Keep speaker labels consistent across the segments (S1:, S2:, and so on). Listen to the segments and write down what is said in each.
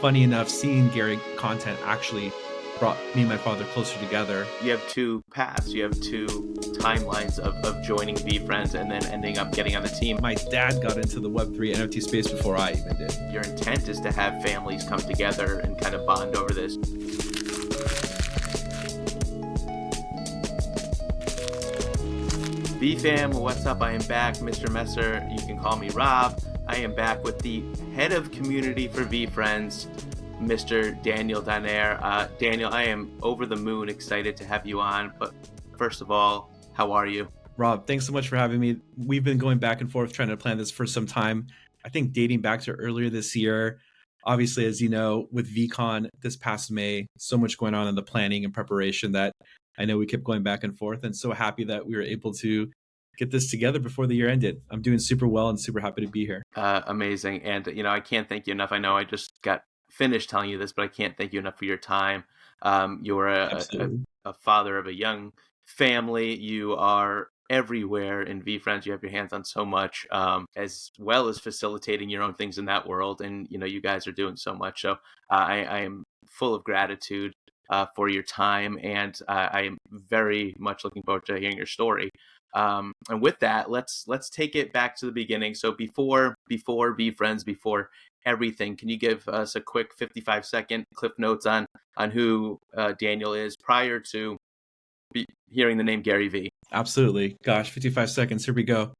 S1: funny enough, seeing Gary content actually brought me and my father closer together.
S2: You have two paths. You have two timelines of joining VeeFriends and then ending up getting on the team.
S1: My dad got into the Web3 NFT space before I even did.
S2: Your intent is to have families come together and kind of bond over this. VeeFam, what's up? I am back, Mr. Messer. You can call me Rob. I am back with the head of community for VeeFriends, Mr. Daniel Donayre. Daniel, I am over the moon excited to have you on. But first of all, how are you?
S1: Rob, thanks so much for having me. We've been going back and forth trying to plan this for some time. I think dating back to earlier this year. Obviously, as you know, with VCon this past May, so much going on in the planning and preparation that I know we kept going back and forth, and so happy that we were able to get this together before the year ended. I'm doing super well and super happy to be here.
S2: Amazing. And, I can't thank you enough. I know I just got finished telling you this, but I can't thank you enough for your time. You're a father of a young family. You are everywhere in VeeFriends. You have your hands on so much, as well as facilitating your own things in that world. And, you guys are doing so much. So I am full of gratitude for your time. And I am very much looking forward to hearing your story. And with that, let's take it back to the beginning. So before VeeFriends, before everything, can you give us a quick 55-second cliff notes on who Daniel is prior to hearing the name Gary V?
S1: Absolutely. Gosh, 55 seconds. Here we go.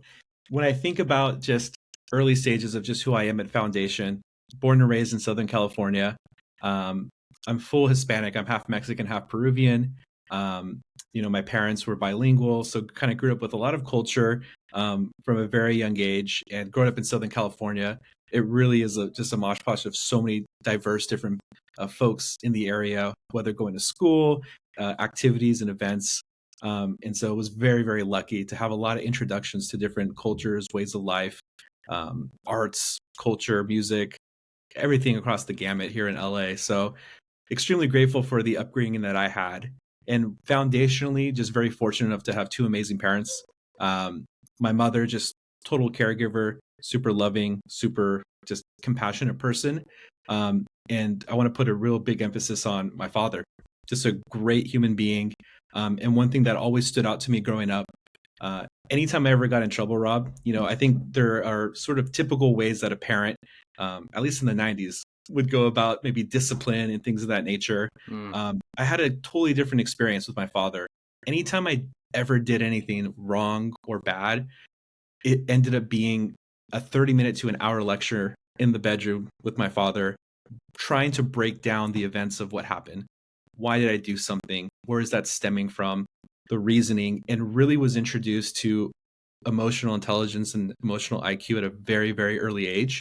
S1: When I think about just early stages of just who I am at Foundation, born and raised in Southern California, I'm full Hispanic. I'm half Mexican, half Peruvian. My parents were bilingual, so kind of grew up with a lot of culture from a very young age. And growing up in Southern California, it really is just a mosh posh of so many diverse different folks in the area, whether going to school, activities and events. And so it was very, very lucky to have a lot of introductions to different cultures, ways of life, arts, culture, music, everything across the gamut here in LA. So extremely grateful for the upbringing that I had. And foundationally, just very fortunate enough to have two amazing parents. My mother, just total caregiver, super loving, super just compassionate person. And I want to put a real big emphasis on my father, just a great human being. And one thing that always stood out to me growing up, anytime I ever got in trouble, Rob, I think there are sort of typical ways that a parent, at least in the 90s, would go about maybe discipline and things of that nature. I had a totally different experience with my father. Anytime I ever did anything wrong or bad, it ended up being a 30-minute to an hour lecture in the bedroom with my father, trying to break down the events of what happened. Why did I do something? Where is that stemming from? The reasoning, and really was introduced to emotional intelligence and emotional IQ at a very, very early age.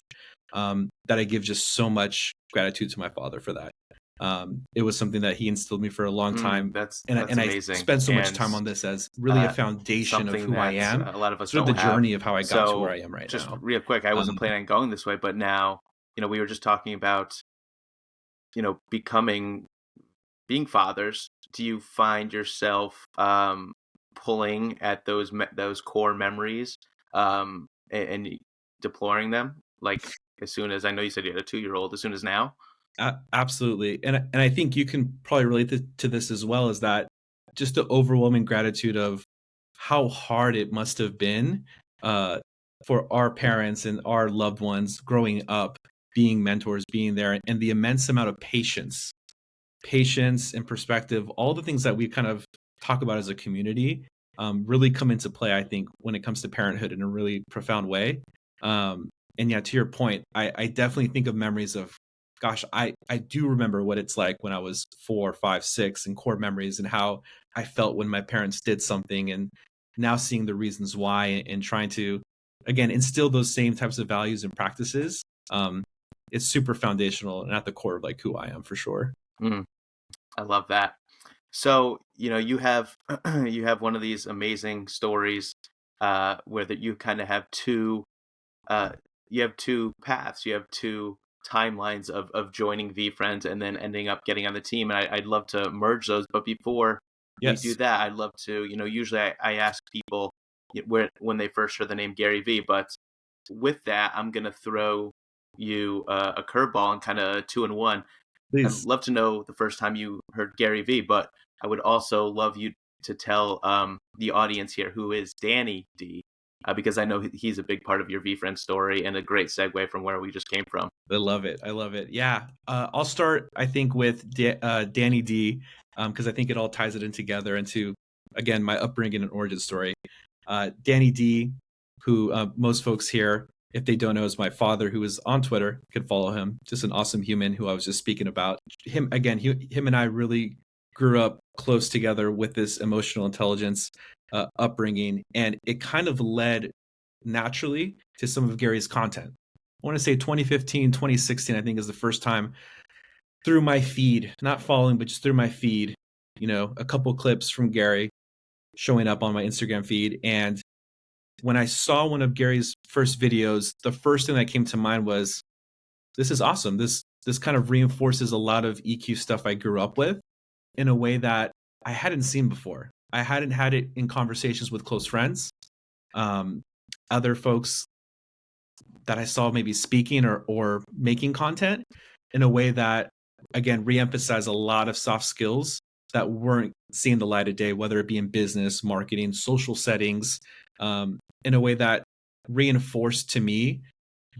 S1: That I give just so much gratitude to my father for that. It was something that he instilled me for a long time.
S2: That's
S1: and
S2: amazing.
S1: I spend so much time on this as really a foundation of who I am.
S2: A lot of us
S1: sort
S2: don't
S1: of the journey of how I got to where I am right
S2: just
S1: now.
S2: Just real quick, I wasn't planning on going this way, but now, we were just talking about, being fathers. Do you find yourself pulling at those core memories and deploring them, like as soon as, I know you said you had a 2-year-old, as soon as now?
S1: Absolutely. And I think you can probably relate to this as well, is that just the overwhelming gratitude of how hard it must have been for our parents and our loved ones growing up, being mentors, being there, and the immense amount of patience and perspective, all the things that we kind of talk about as a community really come into play, I think, when it comes to parenthood in a really profound way. And yeah, to your point, I definitely think of memories of, gosh, I do remember what it's like when I was 4, 5, 6, and core memories and how I felt when my parents did something, and now seeing the reasons why and trying to, again, instill those same types of values and practices. It's super foundational and at the core of like who I am, for sure.
S2: I love that. So, you have one of these amazing stories where that you kind of have two paths, you have two timelines of joining VeeFriends and then ending up getting on the team. And I'd love to merge those. But before we do that, I'd love to, usually I ask people when they first heard the name Gary V, but with that, I'm going to throw you a curveball and kind of 2-in-1. I'd
S1: Please.
S2: love to know the first time you heard Gary Vee, but I would also love you to tell the audience here who is Danny D, because I know he's a big part of your VeeFriends story and a great segue from where we just came from.
S1: I love it. I love it. Yeah. I'll start, I think, with Danny D, because I think it all ties it in together into, again, my upbringing and origin story. Danny D, who most folks here, if they don't know, is my father, who is on Twitter. Could follow him. Just an awesome human who I was just speaking about. Him, again, him and I really grew up close together with this emotional intelligence upbringing. And it kind of led naturally to some of Gary's content. I want to say 2015, 2016, I think, is the first time through my feed, not following, but just through my feed, a couple clips from Gary showing up on my Instagram feed. And when I saw one of Gary's first videos, the first thing that came to mind was, this is awesome. This kind of reinforces a lot of EQ stuff I grew up with in a way that I hadn't seen before. I hadn't had it in conversations with close friends, other folks that I saw maybe speaking or making content in a way that, again, reemphasize a lot of soft skills that weren't seeing the light of day, whether it be in business, marketing, social settings, in a way that reinforced to me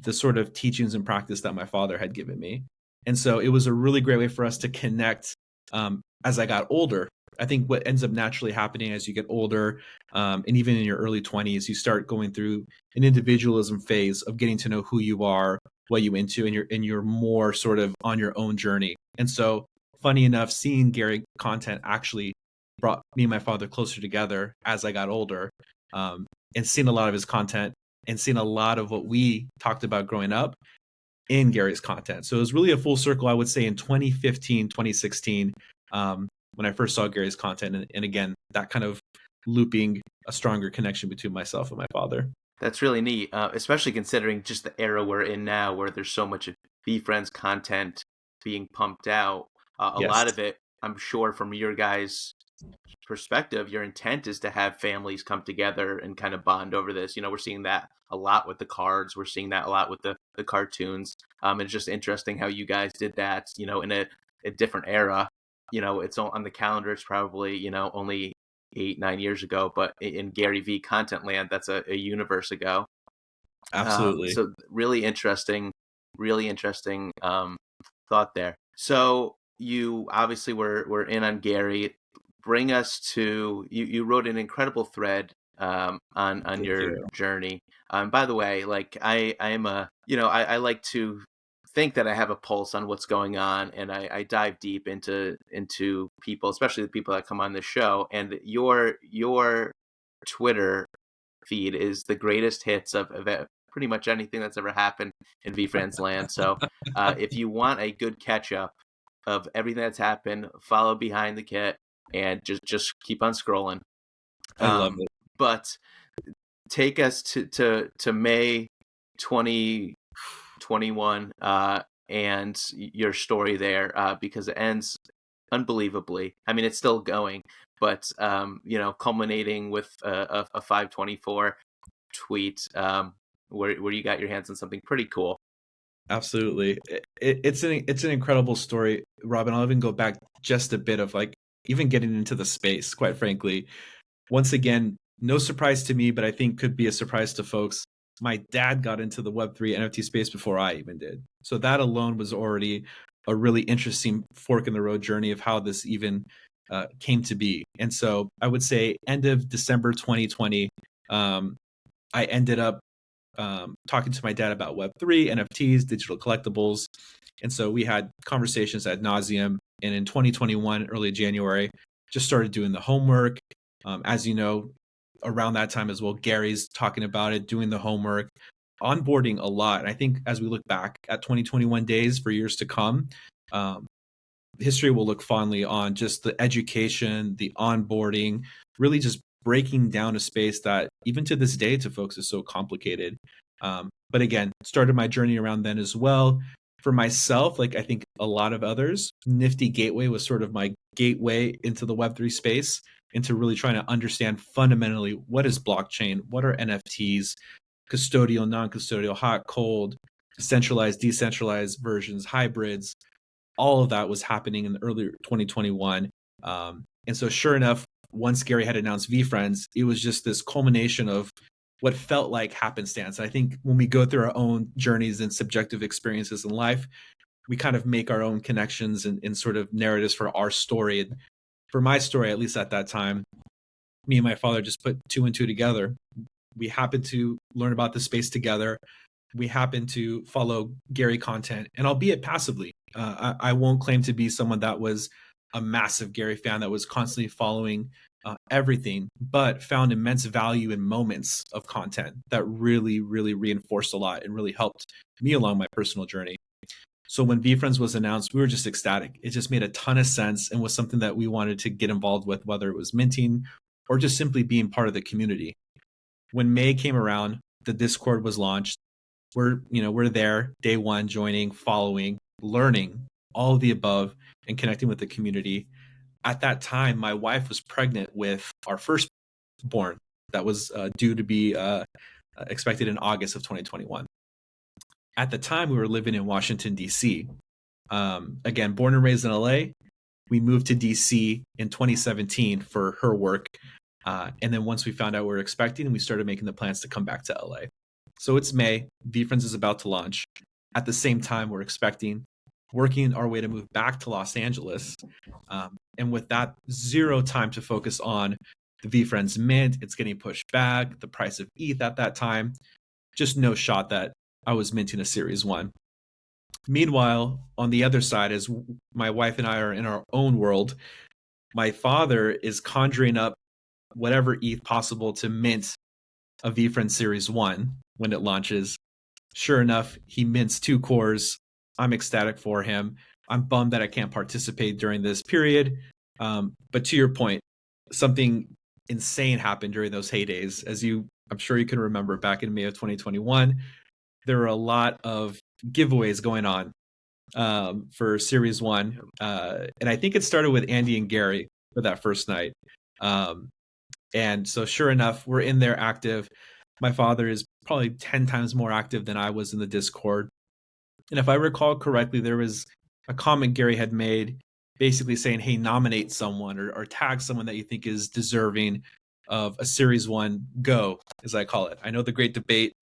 S1: the sort of teachings and practice that my father had given me. And so it was a really great way for us to connect as I got older. I think what ends up naturally happening as you get older, and even in your early 20s, you start going through an individualism phase of getting to know who you are, what you into, and you're more sort of on your own journey. And so, funny enough, seeing Gary content actually brought me and my father closer together as I got older, and seeing a lot of his content and seeing a lot of what we talked about growing up in Gary's content. So it was really a full circle, I would say, in 2015, 2016. When I first saw Gary's content, and again, that kind of looping a stronger connection between myself and my father.
S2: That's really neat, especially considering just the era we're in now, where there's so much of VeeFriends content being pumped out. A lot
S1: Yes,
S2: of it, I'm sure, from your guys' perspective, your intent is to have families come together and kind of bond over this. We're seeing that a lot with the cards. We're seeing that a lot with the cartoons. It's just interesting how you guys did that, in a different era. It's on the calendar. It's probably, only 8-9 years ago, but in Gary Vee content land, that's a universe ago.
S1: absolutely.
S2: So really interesting thought there. So you obviously were in on Gary. Bring us to you wrote an incredible thread on your journey. By the way, like I am I like to think that I have a pulse on what's going on, and I dive deep into people, especially the people that come on this show. And your Twitter feed is the greatest hits of pretty much anything that's ever happened in VeeFriends land. So if you want a good catch up of everything that's happened, follow Behind the Kit and just keep on scrolling.
S1: I love it.
S2: But take us to May 2021 and your story there, because it ends unbelievably. I mean, it's still going, but culminating with a 524 tweet where you got your hands on something pretty cool.
S1: Absolutely. It's an incredible story, Robin. I'll even go back just a bit of like even getting into the space, quite frankly. Once again, no surprise to me, but I think could be a surprise to folks. My dad got into the Web3 NFT space before I even did. So that alone was already a really interesting fork in the road journey of how this even came to be. And so I would say end of December 2020, I ended up talking to my dad about Web3, NFTs, digital collectibles. And so we had conversations ad nauseum. And in 2021, early January, just started doing the homework. As you know, around that time as well, Gary's talking about it, doing the homework, onboarding a lot. And I think as we look back at 2021 days for years to come, history will look fondly on just the education, the onboarding, really just breaking down a space that even to this day to folks is so complicated. But again, started my journey around then as well. For myself, like I think a lot of others, Nifty Gateway was sort of my gateway into the Web3 space, into really trying to understand fundamentally what is blockchain, what are NFTs, custodial, non-custodial, hot, cold, centralized, decentralized versions, hybrids, all of that was happening in the early 2021. And so sure enough, once Gary had announced VeeFriends, it was just this culmination of what felt like happenstance. I think when we go through our own journeys and subjective experiences in life, we kind of make our own connections and sort of narratives for our story. And for my story, at least at that time, me and my father just put two and two together. We happened to learn about the space together. We happen to follow Gary content, and albeit passively. I won't claim to be someone that was a massive Gary fan that was constantly following everything, but found immense value in moments of content that really, really reinforced a lot and really helped me along my personal journey. So when VeeFriends was announced, we were just ecstatic. It just made a ton of sense and was something that we wanted to get involved with, whether it was minting or just simply being part of the community. When May came around, the Discord was launched. We're there day one, joining, following, learning, all of the above, and connecting with the community. At that time, my wife was pregnant with our firstborn that was due to be expected in August of 2021. At the time, we were living in Washington, D.C. Again, born and raised in LA. We moved to DC in 2017 for her work. And then once we found out we were expecting, we started making the plans to come back to LA. So it's May. VeeFriends is about to launch. At the same time, we're expecting, working our way to move back to Los Angeles. And with that, zero time to focus on the VeeFriends mint. It's getting pushed back. The price of ETH at that time. Just no shot that I was minting a Series 1. Meanwhile, on the other side, as my wife and I are in our own world, my father is conjuring up whatever ETH possible to mint a VeeFriends Series 1 when it launches. Sure enough, he mints 2 cores. I'm ecstatic for him. I'm bummed that I can't participate during this period. But to your point, something insane happened during those heydays. I'm sure you can remember, back in May of 2021, there were a lot of giveaways going on for Series 1. And I think it started with Andy and Gary for that first night. And so sure enough, we're in there active. My father is probably 10 times more active than I was in the Discord. And if I recall correctly, there was a comment Gary had made basically saying, hey, nominate someone or tag someone that you think is deserving of a Series 1 go, as I call it. I know the great debate.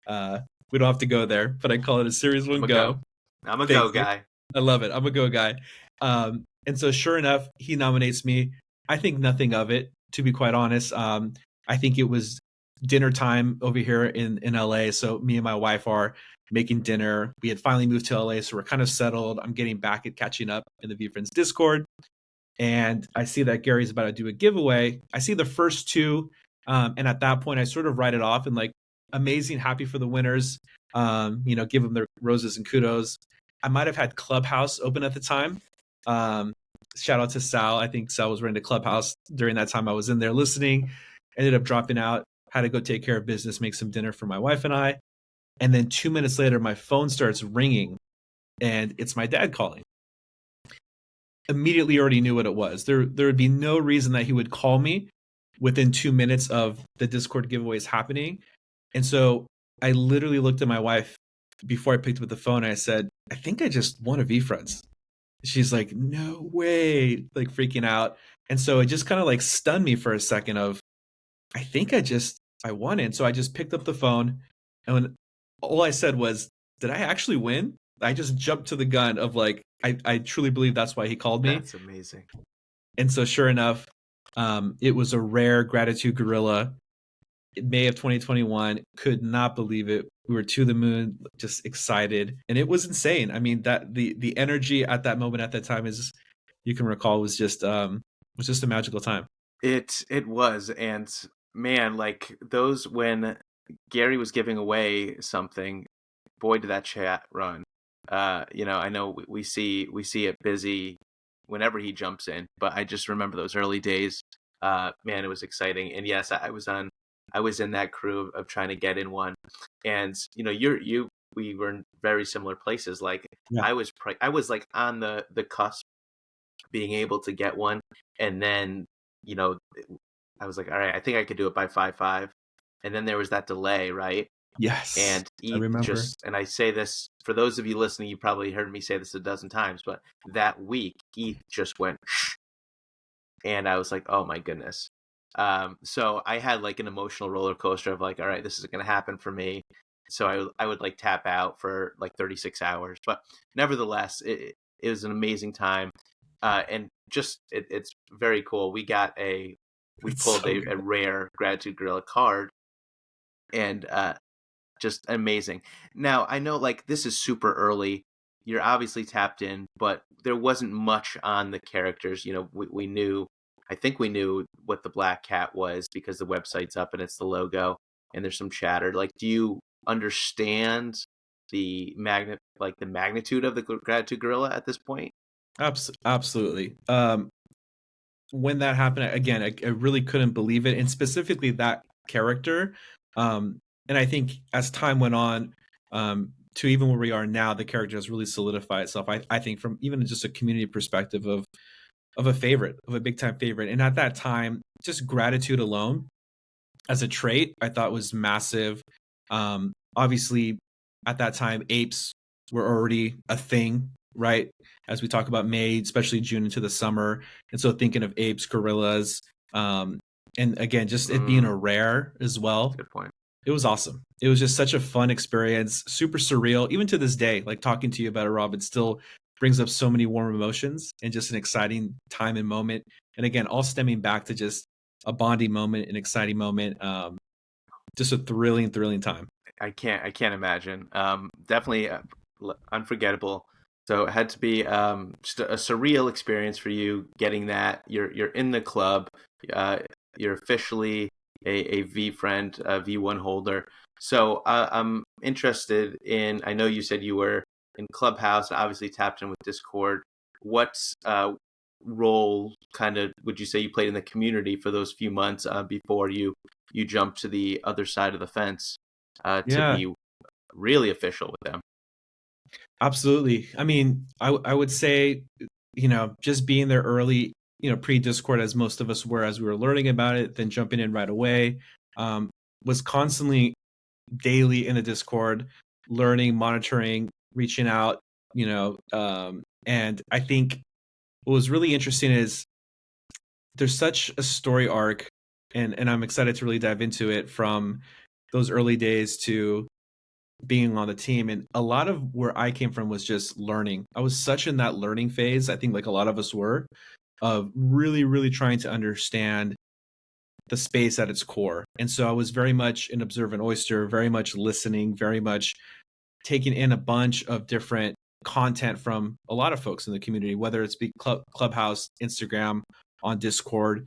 S1: We don't have to go there, but I call it a Series 1 go.
S2: I'm a go guy.
S1: I love it. I'm a go guy. And so sure enough, he nominates me. I think nothing of it, to be quite honest. I think it was dinner time over here in LA. So me and my wife are making dinner. We had finally moved to LA, so we're kind of settled. I'm getting back at catching up in the VeeFriends Discord. And I see that Gary's about to do a giveaway. I see the first 2. And at that point, I sort of write it off and like, amazing, happy for the winners. Give them their roses and kudos. I might have had Clubhouse open at the time. Shout out to Sal. I think Sal was running the Clubhouse during that time. I was in there listening, ended up dropping out, had to go take care of business, make some dinner for my wife and I. And then 2 minutes later, my phone starts ringing and it's my dad calling. Immediately already knew what it was. There would be no reason that he would call me within 2 minutes of the Discord giveaways happening. And so I literally looked at my wife before I picked up the phone. And I said, I think I just won a VeeFriends. She's like, no way, like freaking out. And so it just kind of like stunned me for a second of, I think I won it. And so I just picked up the phone, and when all I said was, did I actually win? I just jumped to the gun of like, I truly believe that's why he called me.
S2: That's amazing.
S1: And so sure enough, it was a rare Gratitude Gorilla. May of 2021, could not believe it. We were to the moon, just excited, and it was insane. I mean, that the energy at that moment, at that time, is, you can recall, was just a magical time.
S2: It was, and man, like those, when Gary was giving away something, boy, did that chat run. I know we see it busy whenever he jumps in, but I just remember those early days. Man, it was exciting, and yes, I was in that crew of trying to get in one, and we were in very similar places. Like
S1: Yeah.
S2: I was like on the cusp being able to get one, and then I was like, all right, I think I could do it by 5/5, and then there was that delay, right?
S1: Yes,
S2: And
S1: I
S2: ETH
S1: remember.
S2: just, and I say this for those of you listening, you probably heard me say this a dozen times, but that week ETH just went, and I was like, oh my goodness. So I had like an emotional roller coaster of like, all right, this is going to happen for me. So I would like tap out for like 36 hours, but nevertheless, it was an amazing time. And just, it's very cool. We
S1: It's
S2: pulled
S1: so
S2: a
S1: good.
S2: rare Gratitude Gorilla card, and just amazing. Now, I know like this is super early. You're obviously tapped in, but there wasn't much on the characters. You know, we knew, I think we knew what the black cat was because the website's up and it's the logo and there's some chatter. Like, do you understand the magnitude of the Gratitude Gorilla at this point?
S1: Absolutely. When that happened, again, I really couldn't believe it, and specifically that character. And I think as time went on, to even where we are now, the character has really solidified itself. I think from even just a community perspective of a favorite, of a big time favorite. And at that time, just gratitude alone as a trait, I thought was massive. Obviously, at that time, apes were already a thing, right? As we talk about May, especially June into the summer, and so thinking of apes, gorillas, and again, just it being a rare as
S2: That's
S1: well.
S2: a good point.
S1: It was awesome. It was just such a fun experience, super surreal. Even to this day, like talking to you about it, Rob, it still brings up so many warm emotions and just an exciting time and moment. And again, all stemming back to just a bonding moment, an exciting moment, just a thrilling time.
S2: I can't imagine. Definitely unforgettable. So it had to be just a surreal experience for you getting that. You're in the club. Uh, you're officially a V friend, a V1 holder. So I'm interested in. I know you said you were in Clubhouse, obviously tapped in with Discord. What role kind of would you say you played in the community for those few months before you jumped to the other side of the fence to
S1: Yeah,
S2: be really official with them?
S1: absolutely. I mean, I would say, just being there early, pre Discord, as most of us were as we were learning about it, then jumping in right away, was constantly daily in the Discord, learning, monitoring, reaching out, and I think what was really interesting is there's such a story arc, and I'm excited to really dive into it from those early days to being on the team. And a lot of where I came from was just learning. I was such in that learning phase, I think like a lot of us were, of really trying to understand the space at its core. And so I was very much an observant oyster, very much listening, very much taking in a bunch of different content from a lot of folks in the community, whether it's be Clubhouse, Instagram, on Discord.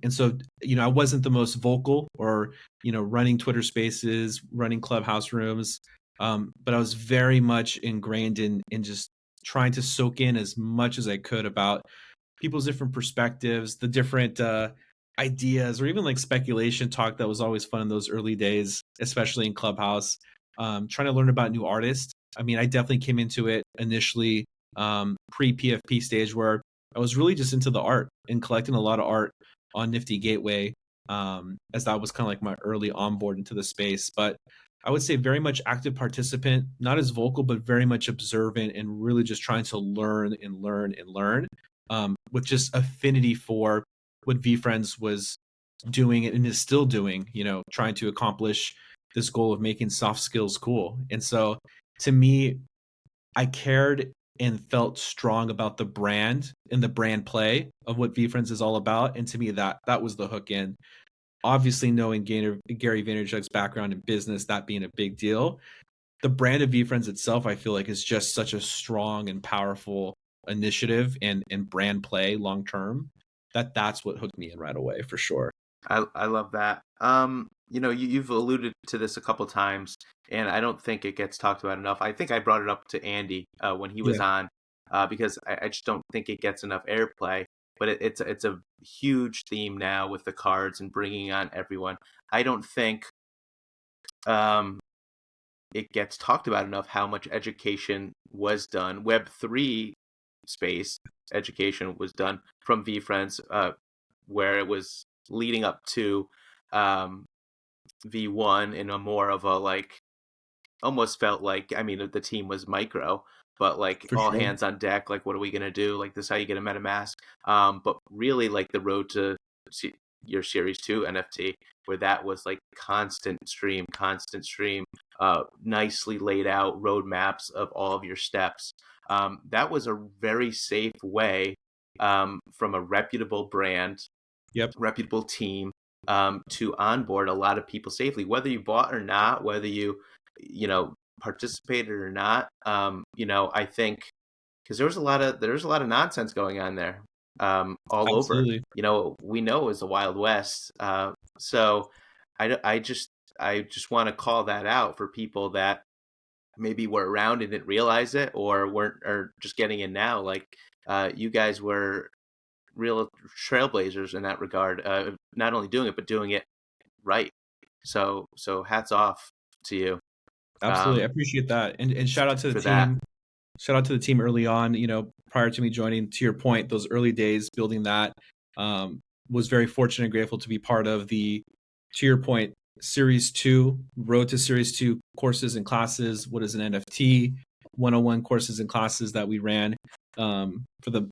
S1: And so, I wasn't the most vocal or, running Twitter spaces, running Clubhouse rooms. But I was very much ingrained in just trying to soak in as much as I could about people's different perspectives, the different ideas, or even like speculation talk that was always fun in those early days, especially in Clubhouse. Trying to learn about new artists. I mean, I definitely came into it initially pre PFP stage where I was really just into the art and collecting a lot of art on Nifty Gateway, as that was kind of like my early onboard into the space. But I would say very much active participant, not as vocal, but very much observant and really just trying to learn and learn and learn, with just affinity for what VeeFriends was doing and is still doing, trying to accomplish this goal of making soft skills cool. And so to me, I cared and felt strong about the brand and the brand play of what VeeFriends is all about. And to me, that was the hook in. Obviously, knowing Gary Vaynerchuk's background in business, that being a big deal, the brand of VeeFriends itself, I feel like, is just such a strong and powerful initiative and brand play long term that's what hooked me in right away for sure.
S2: I love that. You've alluded to this a couple times, and I don't think it gets talked about enough. I think I brought it up to Andy when he was
S1: Yeah.
S2: on, because I just don't think it gets enough airplay. But it's a huge theme now with the cards and bringing on everyone. I don't think um, it gets talked about enough how much education was done. Web3 space education was done from VeeFriends, where it was leading up to um, V1 in a more of a like almost felt like, I mean, the team was micro, but like
S1: For
S2: all
S1: sure.
S2: hands on deck. Like, what are we gonna do? Like, this is how you get a MetaMask. But really, like the road to your Series 2 NFT, where that was like constant stream, nicely laid out roadmaps of all of your steps. That was a very safe way, from a reputable brand,
S1: Yep.
S2: reputable team, to onboard a lot of people safely, whether you bought or not, whether you know participated or not. I think because there was a lot of nonsense going on there, all over.
S1: Absolutely.
S2: We know it was the Wild West. So I just want to call that out for people that maybe were around and didn't realize it, or weren't, or just getting in now. Like, you guys were real trailblazers in that regard. Not only doing it, but doing it right. So hats off to you,
S1: Absolutely. I appreciate that. And shout out to the
S2: for that.
S1: team. Shout out to the team early on, prior to me joining. To your point, those early days building that, was very fortunate and grateful to be part of to your point, Series 2, Road to Series 2 courses and classes. What is an NFT? 101 courses and classes that we ran, for the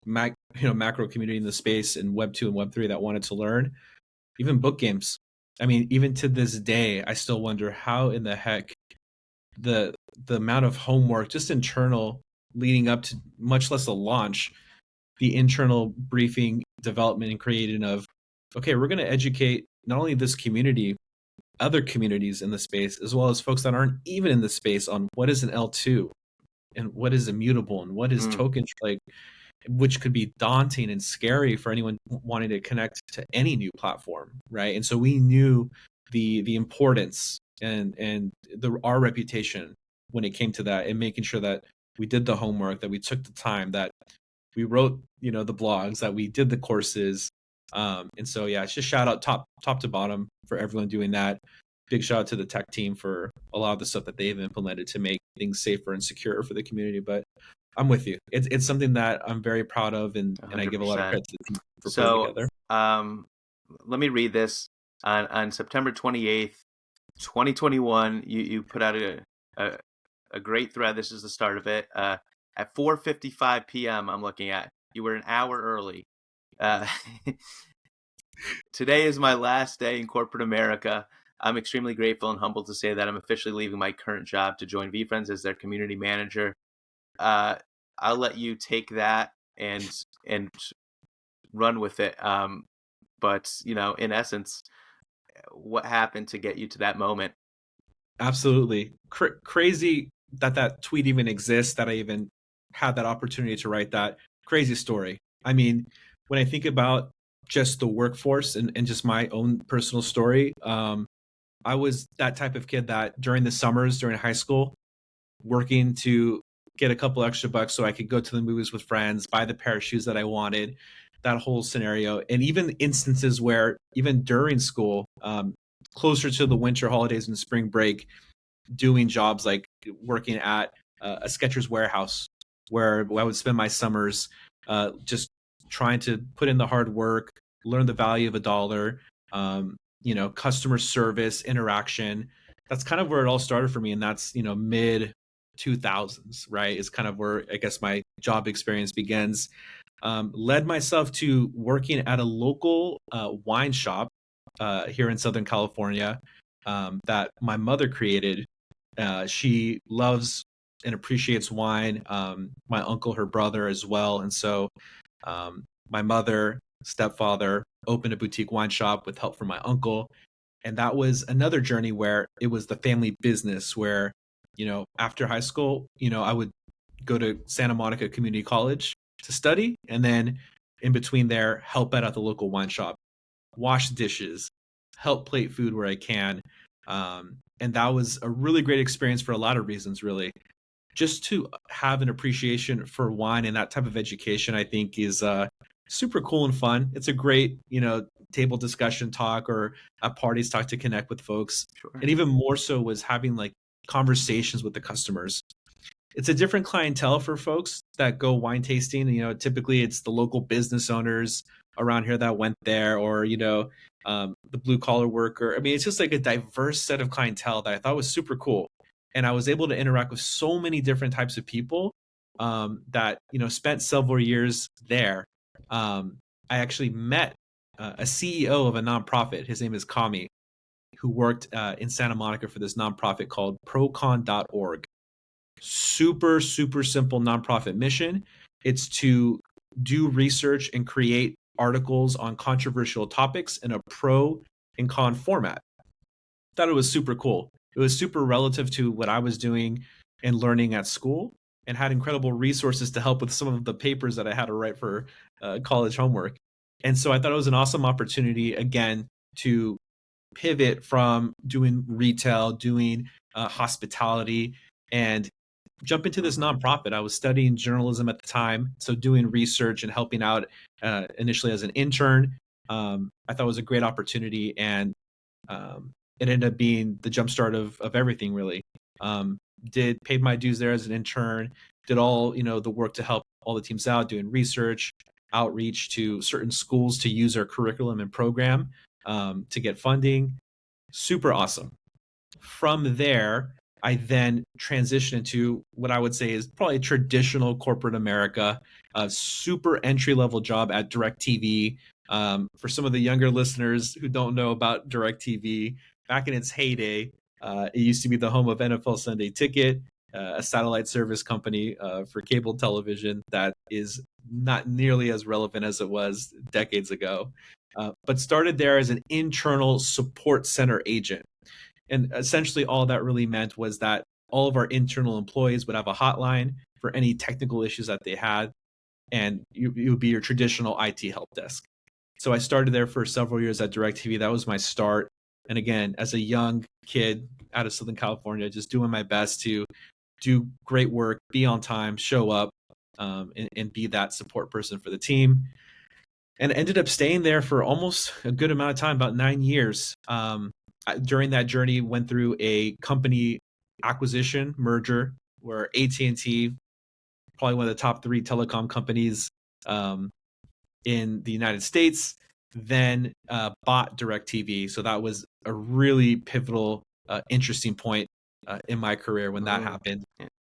S1: macro community in the space and Web 2 and Web 3 that wanted to learn. Even book games. I mean, even to this day, I still wonder how in the heck the amount of homework, just internal, leading up to, much less a launch, the internal briefing, development, and creating of, okay, we're going to educate not only this community, other communities in the space, as well as folks that aren't even in the space, on what is an L2 and what is immutable and what is
S2: Mm.
S1: token, like, which could be daunting and scary for anyone wanting to connect to any new platform, right? And so we knew the importance and our reputation when it came to that, and making sure that we did the homework, that we took the time, that we wrote the blogs, that we did the courses. And so yeah, it's just shout out top to bottom for everyone doing that. Big shout out to the tech team for a lot of the stuff that they've implemented to make things safer and secure for the community. But I'm with you. It's something that I'm very proud of, and I give a lot of
S2: 100%.
S1: credit to the team for putting
S2: So,
S1: together.
S2: let me read this. On September 28th, 2021, you put out a a great thread. This is the start of it. At 4:55 p.m., I'm looking at, you were an hour early. Uh, Today is my last day in corporate America. I'm extremely grateful and humbled to say that I'm officially leaving my current job to join VeeFriends as their community manager. Uh, I'll let you take that and run with it. But in essence, what happened to get you to that moment?
S1: Absolutely. Crazy that tweet even exists, that I even had that opportunity to write that. Crazy story. I mean, when I think about just the workforce and just my own personal story, I was that type of kid that during the summers, during high school, working to get a couple extra bucks so I could go to the movies with friends, buy the pair of shoes that I wanted, that whole scenario. And even instances where, even during school, closer to the winter holidays and spring break, doing jobs like working at a Skechers warehouse, where I would spend my summers just trying to put in the hard work, learn the value of a dollar, customer service, interaction. That's kind of where it all started for me. And that's, mid 2000s, right? Is kind of where I guess my job experience begins. Led myself to working at a local wine shop here in Southern California, that my mother created. She loves and appreciates wine. My uncle, her brother as well. And so my mother, stepfather opened a boutique wine shop with help from my uncle. And that was another journey where it was the family business, where, after high school, I would go to Santa Monica Community College to study. And then in between there, help out at the local wine shop, wash dishes, help plate food where I can. And that was a really great experience for a lot of reasons, really. Just to have an appreciation for wine and that type of education, I think is super cool and fun. It's a great, table discussion talk, or at parties talk, to connect with folks.
S2: Sure.
S1: And even more so was having like conversations with the customers. It's a different clientele for folks that go wine tasting. Typically it's the local business owners around here that went there, or, the blue collar worker. I mean, it's just like a diverse set of clientele that I thought was super cool. And I was able to interact with so many different types of people that, spent several years there. I actually met a CEO of a nonprofit. His name is Kami, who worked in Santa Monica for this nonprofit called procon.org. Super, super simple nonprofit mission. It's to do research and create articles on controversial topics in a pro and con format. Thought it was super cool. It was super relative to what I was doing and learning at school, and had incredible resources to help with some of the papers that I had to write for college homework. And so I thought it was an awesome opportunity, again, to pivot from doing retail, doing hospitality, and jump into this nonprofit. I was studying journalism at the time, so doing research and helping out initially as an intern. I thought it was a great opportunity, and it ended up being the jumpstart of everything, really. Paid my dues there as an intern, did all the work to help all the teams out, doing research, outreach to certain schools to use our curriculum and program to get funding. Super awesome. From there, I then transitioned into what I would say is probably traditional corporate America, a super entry level job at DirecTV. For some of the younger listeners who don't know about DirecTV, back in its heyday, it used to be the home of NFL Sunday Ticket, a satellite service company for cable television that is not nearly as relevant as it was decades ago, but started there as an internal support center agent. And essentially, all that really meant was that all of our internal employees would have a hotline for any technical issues that they had, and you would be your traditional IT help desk. So I started there for several years at DirecTV. That was my start. And again, as a young kid out of Southern California, just doing my best to do great work, be on time, show up, and be that support person for the team. And ended up staying there for almost a good amount of time, about 9 years. During that journey, went through a company acquisition merger where AT&T, probably one of the top 3 telecom companies in the United States, then bought DirecTV. So that was a really pivotal, interesting point in my career when that happened.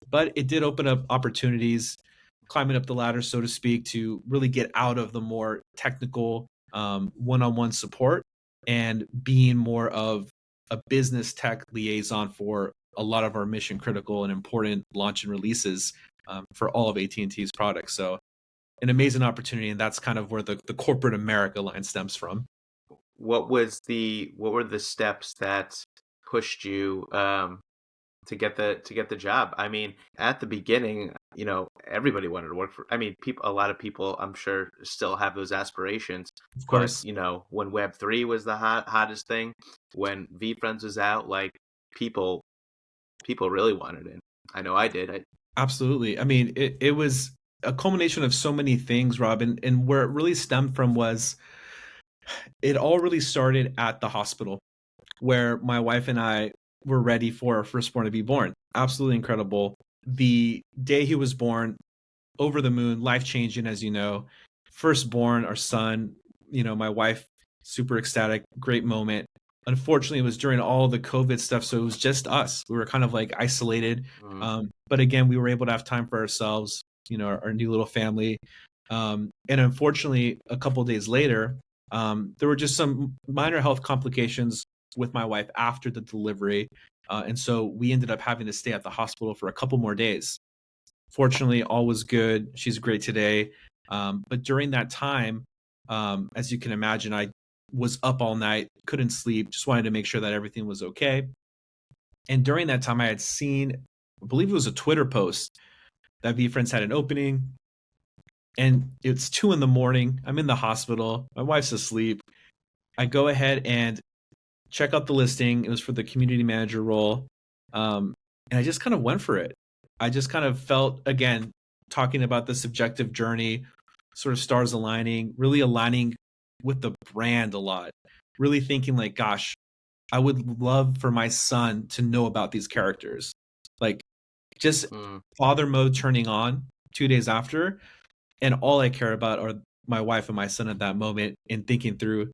S1: But it did open up opportunities, climbing up the ladder, so to speak, to really get out of the more technical one-on-one support and being more of a business tech liaison for a lot of our mission critical and important launch and releases for all of AT&T's products. So an amazing opportunity, and that's kind of where the corporate America line stems from.
S2: What were the steps that pushed you to get the job? I mean, at the beginning, everybody wanted to work for. I mean, a lot of people, I'm sure, still have those aspirations.
S1: Of course.
S2: But when Web3 was the hottest thing, when VeeFriends was out, like people really wanted it. I know I did.
S1: Absolutely. I mean, it was a culmination of so many things, Rob, and where it really stemmed from was it all really started at the hospital where my wife and I were ready for our firstborn to be born. Absolutely incredible. The day he was born, over the moon, life-changing, as you know. Firstborn, our son, my wife, super ecstatic, great moment. Unfortunately, it was during all the COVID stuff, so it was just us. We were kind of like isolated. But again, we were able to have time for ourselves, our new little family. And unfortunately, a couple of days later, there were just some minor health complications with my wife after the delivery. And so we ended up having to stay at the hospital for a couple more days. Fortunately, all was good. She's great today. But during that time, as you can imagine, I was up all night, couldn't sleep, just wanted to make sure that everything was okay. And during that time, I had seen, I believe it was a Twitter post that VeeFriends had an opening. And it's 2 a.m. I'm in the hospital. My wife's asleep. I go ahead and check out the listing. It was for the community manager role. And I just kind of went for it. I just kind of felt, again, talking about the subjective journey, sort of stars aligning, really aligning with the brand a lot, really thinking like, gosh, I would love for my son to know about these characters. Like just father mode turning on 2 days after. And all I care about are my wife and my son at that moment, and thinking through,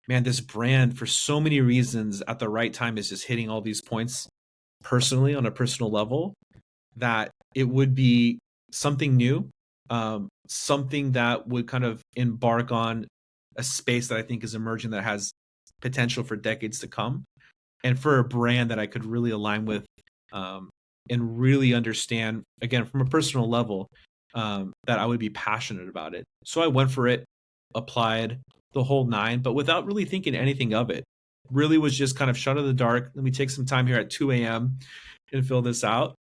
S1: man, this brand for so many reasons at the right time is just hitting all these points personally on a personal level, that it would be something new, something that would kind of embark on a space that I think is emerging that has potential for decades to come, and for a brand that I could really align with, um, and really understand, again, from a personal level, that I would be passionate about it. So I went for it, applied the whole nine, but without really thinking anything of it. Really was just kind of shut in the dark. Let me take some time here at 2 a.m. and fill this out.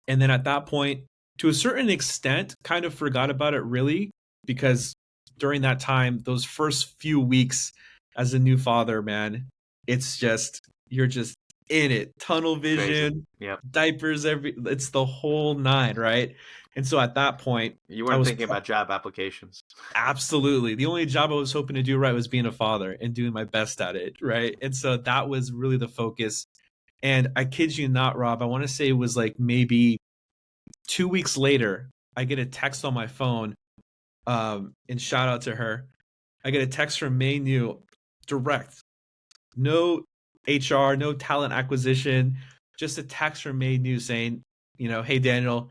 S1: And then at that point, to a certain extent, kind of forgot about it really, because during that time, those first few weeks as a new father, man, it's just, you're just in it. Tunnel
S2: Crazy.
S1: vision,
S2: Yep.
S1: diapers, it's the whole nine, right? And so at that point,
S2: You
S1: I
S2: weren't
S1: was
S2: thinking about job applications.
S1: absolutely the only job I was hoping to do right was being a father and doing my best at it, right? And so that was really the focus. And I kid you not, Rob, I want to say it was like maybe 2 weeks later, I get a text on my phone, and shout out to her. I get a text from May New, direct, no HR, no talent acquisition, just a text from May New saying, hey Daniel,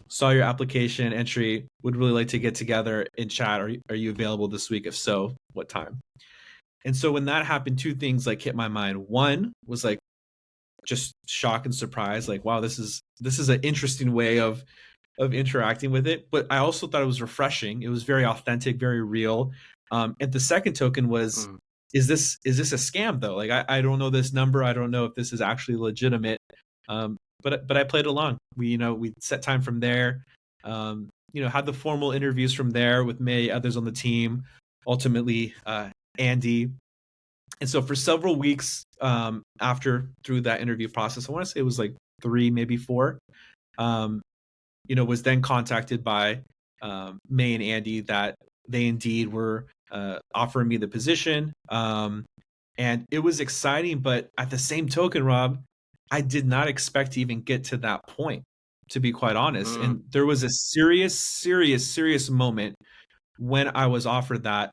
S1: saw your application entry, would really like to get together and chat. Are you available this week? If so, what time? And so when that happened, two things like hit my mind. One was like just shock and surprise, like, wow, this is an interesting way of interacting with it. But I also thought it was refreshing. It was very authentic, very real. And the second token was, is this a scam though? Like I don't know this number. I don't know if this is actually legitimate. But I played along. We set time from there. Had the formal interviews from there with May, others on the team, ultimately Andy. And so for several weeks through that interview process, I want to say it was like 3, maybe 4. Was then contacted by May and Andy that they indeed were offering me the position. And it was exciting, but at the same token, Rob, I did not expect to even get to that point, to be quite honest. And there was a serious moment when I was offered that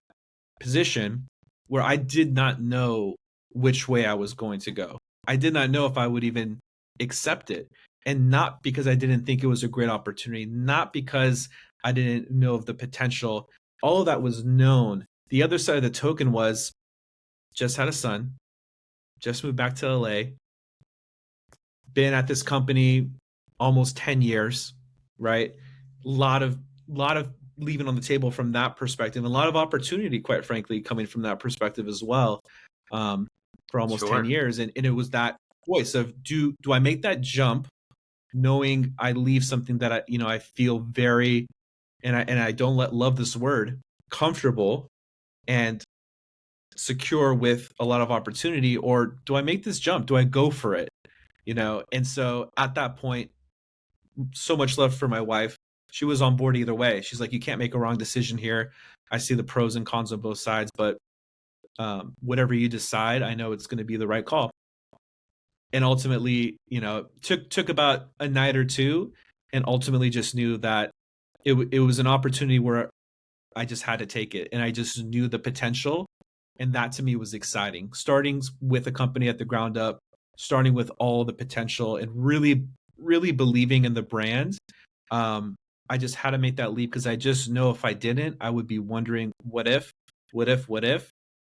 S1: position where I did not know which way I was going to go. I did not know if I would even accept it. And not because I didn't think it was a great opportunity, not because I didn't know of the potential. All of that was known. The other side of the token was, just had a son, just moved back to LA, been at this company almost 10 years, right? Lot of leaving on the table from that perspective, and a lot of opportunity, quite frankly, coming from that perspective as well, for almost 10 years. And it was that choice of, do I make that jump knowing I leave something that I feel very, and I don't love this word, comfortable and secure with a lot of opportunity, or do I make this jump? Do I go for it? And so at that point, so much love for my wife. She was on board either way. She's like, you can't make a wrong decision here. I see the pros and cons on both sides, but whatever you decide, I know it's going to be the right call. And ultimately, took about a night or two, and ultimately just knew that it was an opportunity where I just had to take it, and I just knew the potential, and that to me was exciting. Starting with a company at the ground up, starting with all the potential, and really, really believing in the brand. I just had to make that leap, because I just know if I didn't, I would be wondering what if,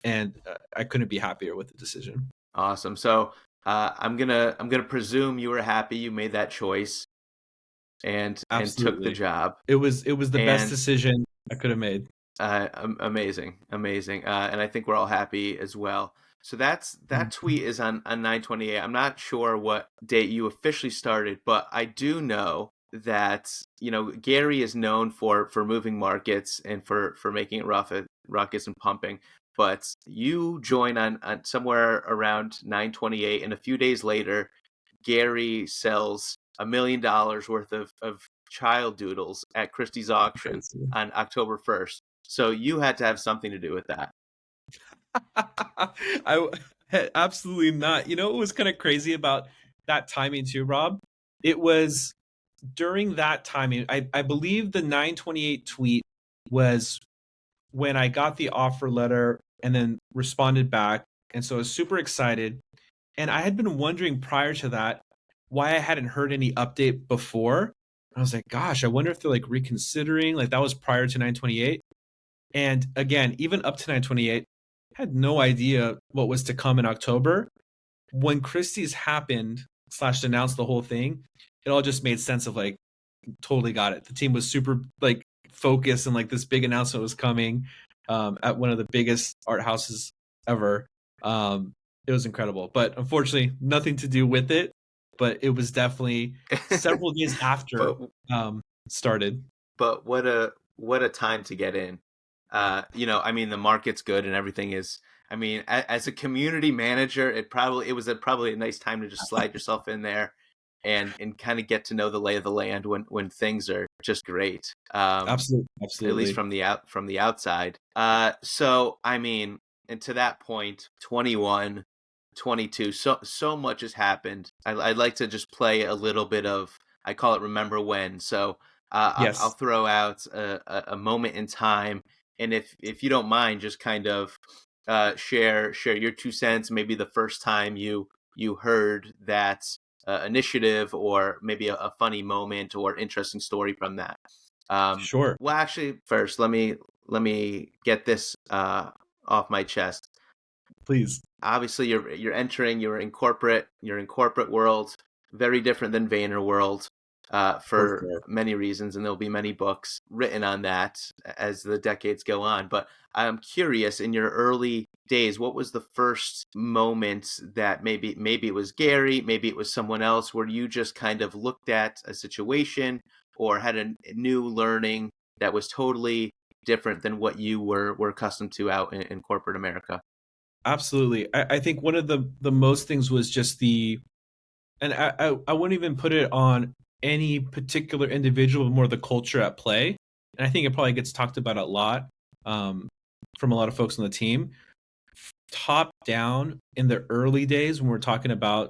S1: and I couldn't be happier with the decision.
S2: Awesome. So I'm gonna presume you were happy you made that choice and took the job.
S1: It was the best decision I could have made.
S2: Amazing. And I think we're all happy as well. So that tweet is on 9/28. I'm not sure what date you officially started, but I do know that Gary is known for moving markets and for making it ruckus and pumping. But you join on somewhere around 9/28, and a few days later, Gary sells $1 million worth of child doodles at Christie's auction on October 1st. So you had to have something to do with that.
S1: I absolutely not. What was kind of crazy about that timing too, Rob? It was during that timing. I believe the 9/28 tweet was when I got the offer letter and then responded back. And so I was super excited. And I had been wondering prior to that why I hadn't heard any update before. I was like, gosh, I wonder if they're like reconsidering. Like that was prior to 928. And again, even up to 928, had no idea what was to come in October. When Christie's happened slash announced the whole thing, it all just made sense of like, totally got it. The team was super like focused and like this big announcement was coming at one of the biggest art houses ever. It was incredible, but unfortunately, nothing to do with it. But it was definitely several days after
S2: But
S1: started.
S2: but what a time to get in. I mean, the market's good and everything is. I mean, as a community manager, it was probably a nice time to just slide yourself in there and kind of get to know the lay of the land when things are just great.
S1: Absolutely,
S2: At least
S1: absolutely.
S2: from the outside. So I mean, and to that point, 21, 22, so much has happened. I'd like to just play a little bit of, I call it Remember When. So I'll
S1: Yes,
S2: throw out a moment in time, and if you don't mind, just kind of share your 2 cents. Maybe the first time you heard that initiative, or maybe a funny moment or interesting story from that.
S1: sure.
S2: Well, actually, first let me get this off my chest.
S1: Please,
S2: Obviously, you're in corporate world, very different than Vayner world,
S1: for
S2: for
S1: sure.
S2: many reasons, and there'll be many books written on that as the decades go on. But I'm curious, in your early days, what was the first moment that maybe it was Gary, maybe it was someone else, where you just kind of looked at a situation or had a new learning that was totally different than what you were accustomed to out in corporate America?
S1: Absolutely. I think one of the most things was just and I wouldn't even put it on any particular individual, but more the culture at play. And I think it probably gets talked about a lot um, from a lot of folks on the team. Top down in the early days when we're talking about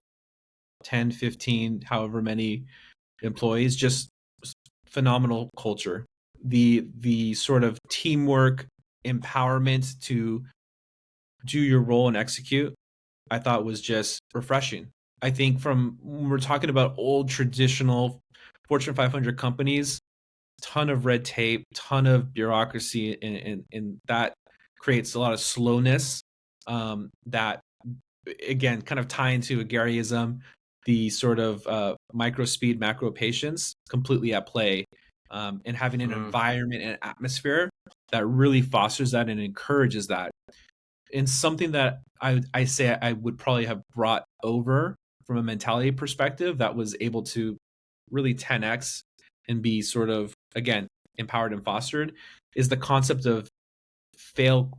S1: 10, 15, however many employees, just phenomenal culture. The sort of teamwork, empowerment to do your role and execute, I thought was just refreshing. I think from when we're talking about old traditional Fortune 500 companies, ton of red tape, ton of bureaucracy, and that creates a lot of slowness. That again, kind of tie into a Garyism, the sort of micro speed, macro patience, completely at play, and having an
S2: Mm,
S1: environment and atmosphere that really fosters that and encourages that. And something that I say I would probably have brought over from a mentality perspective that was able to really 10x and be sort of again empowered and fostered is the concept of fail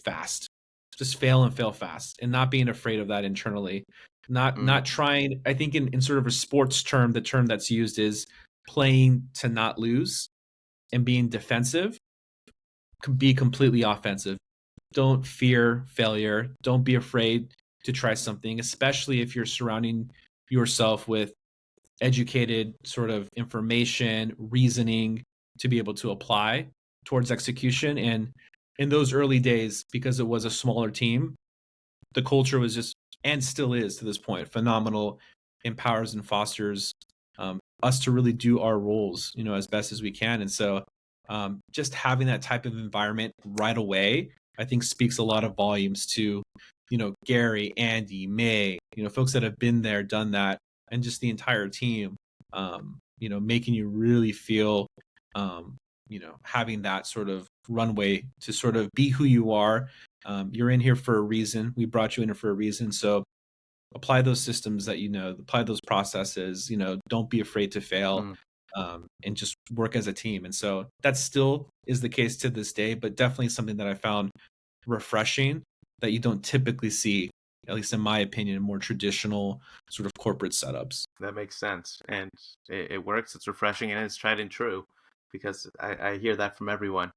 S1: fast, just fail and fail fast, and not being afraid of that internally,
S2: mm,
S1: not trying. I think in sort of a sports term, the term that's used is playing to not lose and being defensive, be completely offensive. Don't fear failure. Don't be afraid to try something, especially if you're surrounding yourself with educated sort of information, reasoning to be able to apply towards execution. And in those early days, because it was a smaller team, the culture was just, and still is to this point, phenomenal, empowers and fosters us to really do our roles, as best as we can. And so just having that type of environment right away, I think speaks a lot of volumes to, Gary, Andy, May, folks that have been there, done that, and just the entire team, making you really feel, having that sort of runway to sort of be who you are. You're in here for a reason. We brought you in for a reason. So apply those systems that apply those processes. Don't be afraid to fail,
S2: mm.
S1: and just work as a team. And so that still is the case to this day, but definitely something that I found refreshing that you don't typically see, at least in my opinion, in more traditional sort of corporate setups.
S2: That makes sense, and it works. It's refreshing, and it's tried and true, because I hear that from everyone.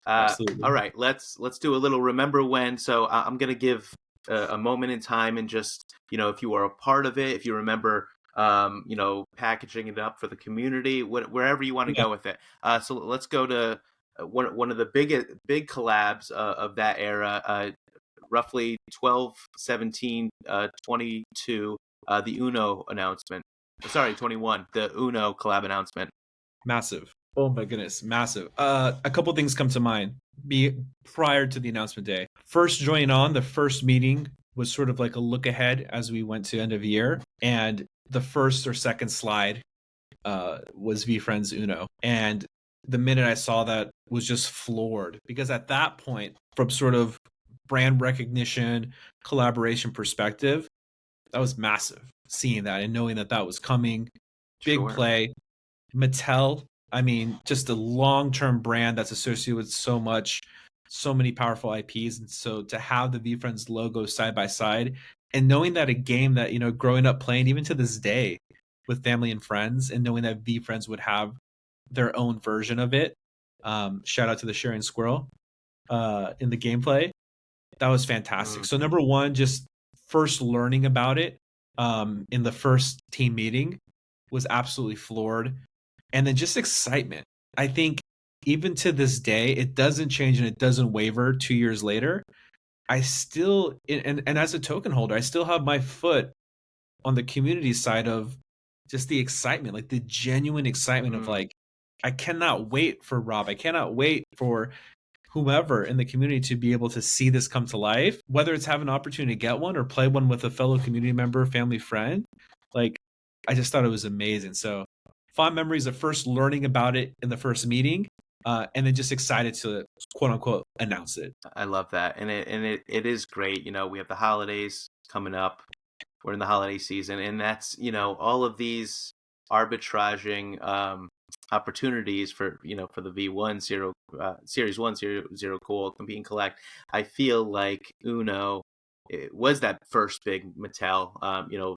S2: All
S1: Absolutely.
S2: right, let's do a little remember when. So I'm gonna give a moment in time, and just, if you were a part of it, if you remember, packaging it up for the community, wherever you want to
S1: Yeah.
S2: go with it. So let's go to one of the big collabs of that era, roughly 12, 17, 22, the Uno announcement. Sorry, 21, the Uno collab announcement.
S1: Massive. Oh my goodness, massive. A couple things come to mind. Prior to the announcement day. First joining on, the first meeting was sort of like a look ahead as we went to end of year, and the first or second slide was VeeFriends Uno, and the minute I saw that was just floored, because at that point, from sort of brand recognition, collaboration perspective, that was massive. Seeing that and knowing that that was coming, big
S2: Sure.
S1: play. Mattel, I mean, just a long-term brand that's associated with so much, so many powerful IPs. And so to have the VeeFriends logo side by side, and knowing that a game that, growing up playing even to this day with family and friends, and knowing that VeeFriends would have their own version of it. Shout out to the sharing squirrel in the gameplay. That was fantastic. So number one, just first learning about it in the first team meeting was absolutely floored. And then just excitement. I think even to this day, it doesn't change and it doesn't waver 2 years later. I still, and as a token holder, I still have my foot on the community side of just the excitement, like the genuine excitement of like, I cannot wait for Rob. I cannot wait for whomever in the community to be able to see this come to life, whether it's have an opportunity to get one or play one with a fellow community member, family, friend. Like, I just thought it was amazing. So fond memories of first learning about it in the first meeting, and then just excited to quote unquote announce it.
S2: I love that, and it is great. We have the holidays coming up. We're in the holiday season, and that's all of these arbitraging opportunities for the V1 zero Series 1 zero cool compete and collect. I feel like Uno, it was that first big Mattel.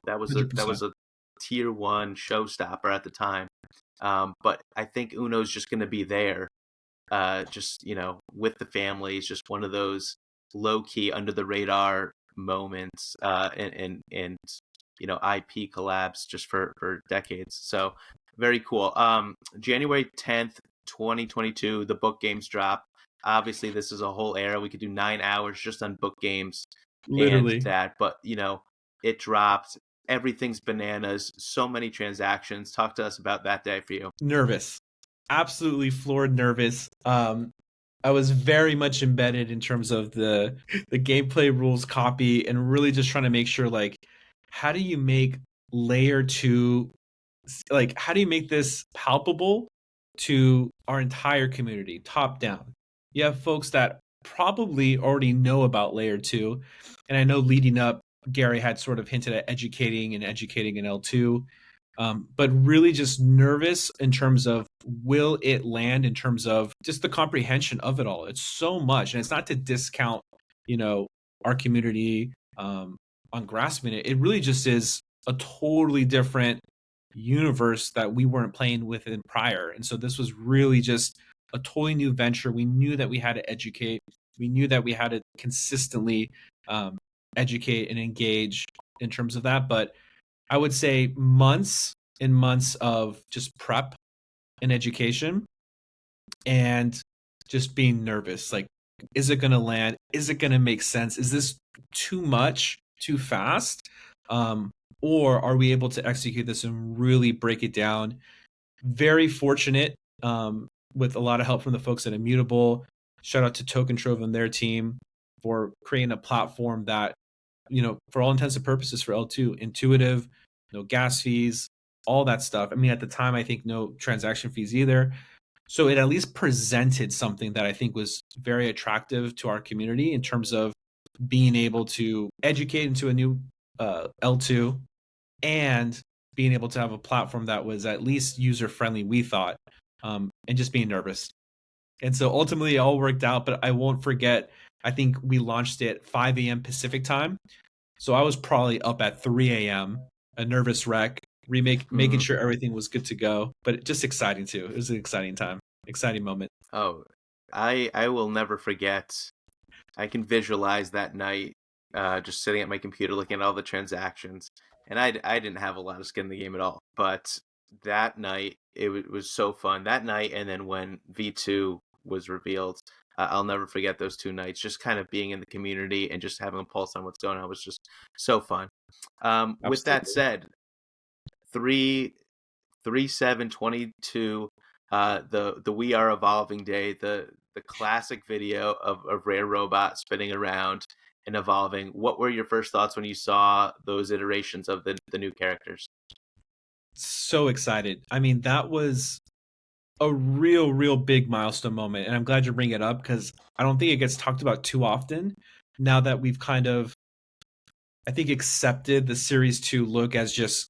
S2: That was a
S1: 100%.
S2: tier 1 showstopper at the time. But I think Uno's just going to be there, just with the families, just one of those low key under the radar moments, and IP collabs just for decades. So very cool. January 10th, 2022, the book games drop. Obviously, this is a whole era. We could do 9 hours just on book games and
S1: Literally.
S2: that, but it dropped. Everything's bananas. So many transactions. Talk to us about that day for you.
S1: Nervous. Absolutely floored, nervous. I was very much embedded in terms of the gameplay rules copy, and really just trying to make sure, like, how do you make layer 2, like, how do you make this palpable to our entire community, top down? You have folks that probably already know about layer 2, and I know leading up, Gary had sort of hinted at educating in L2, but really just nervous in terms of, will it land, in terms of just the comprehension of it all. It's so much, and it's not to discount, our community on grasping it. It really just is a totally different universe that we weren't playing within prior. And so this was really just a totally new venture. We knew that we had to educate. We knew that we had to consistently educate and engage in terms of that. But I would say months and months of just prep and education, and just being nervous. Like, is it going to land? Is it going to make sense? Is this too much, too fast? Or are we able to execute this and really break it down? Very fortunate, with a lot of help from the folks at Immutable. Shout out to Token Trove and their team for creating a platform that, for all intents and purposes for L2, intuitive, no gas fees, all that stuff. I mean, at the time, I think no transaction fees either. So it at least presented something that I think was very attractive to our community in terms of being able to educate into a new L2, and being able to have a platform that was at least user friendly, we thought, and just being nervous. And so ultimately it all worked out, but I won't forget, I think we launched it at 5 a.m. Pacific time. So I was probably up at 3 a.m., a nervous wreck, making sure everything was good to go, but just exciting too. It was an exciting time, exciting moment.
S2: Oh, I will never forget. I can visualize that night, just sitting at my computer looking at all the transactions, and I didn't have a lot of skin in the game at all. But that night, it was so fun. That night, and then when V2 was revealed. I'll never forget those 2 nights. Just kind of being in the community and just having a pulse on what's going on was just so fun. With that
S1: Absolutely.
S2: said, 3/7/22, the We Are Evolving Day, the classic video of Rare Robot spinning around and evolving. What were your first thoughts when you saw those iterations of the new characters?
S1: So excited. I mean, that was a real big milestone moment. And I'm glad you're bringing it up because I don't think it gets talked about too often now that we've kind of, I think, accepted the Series 2 look as just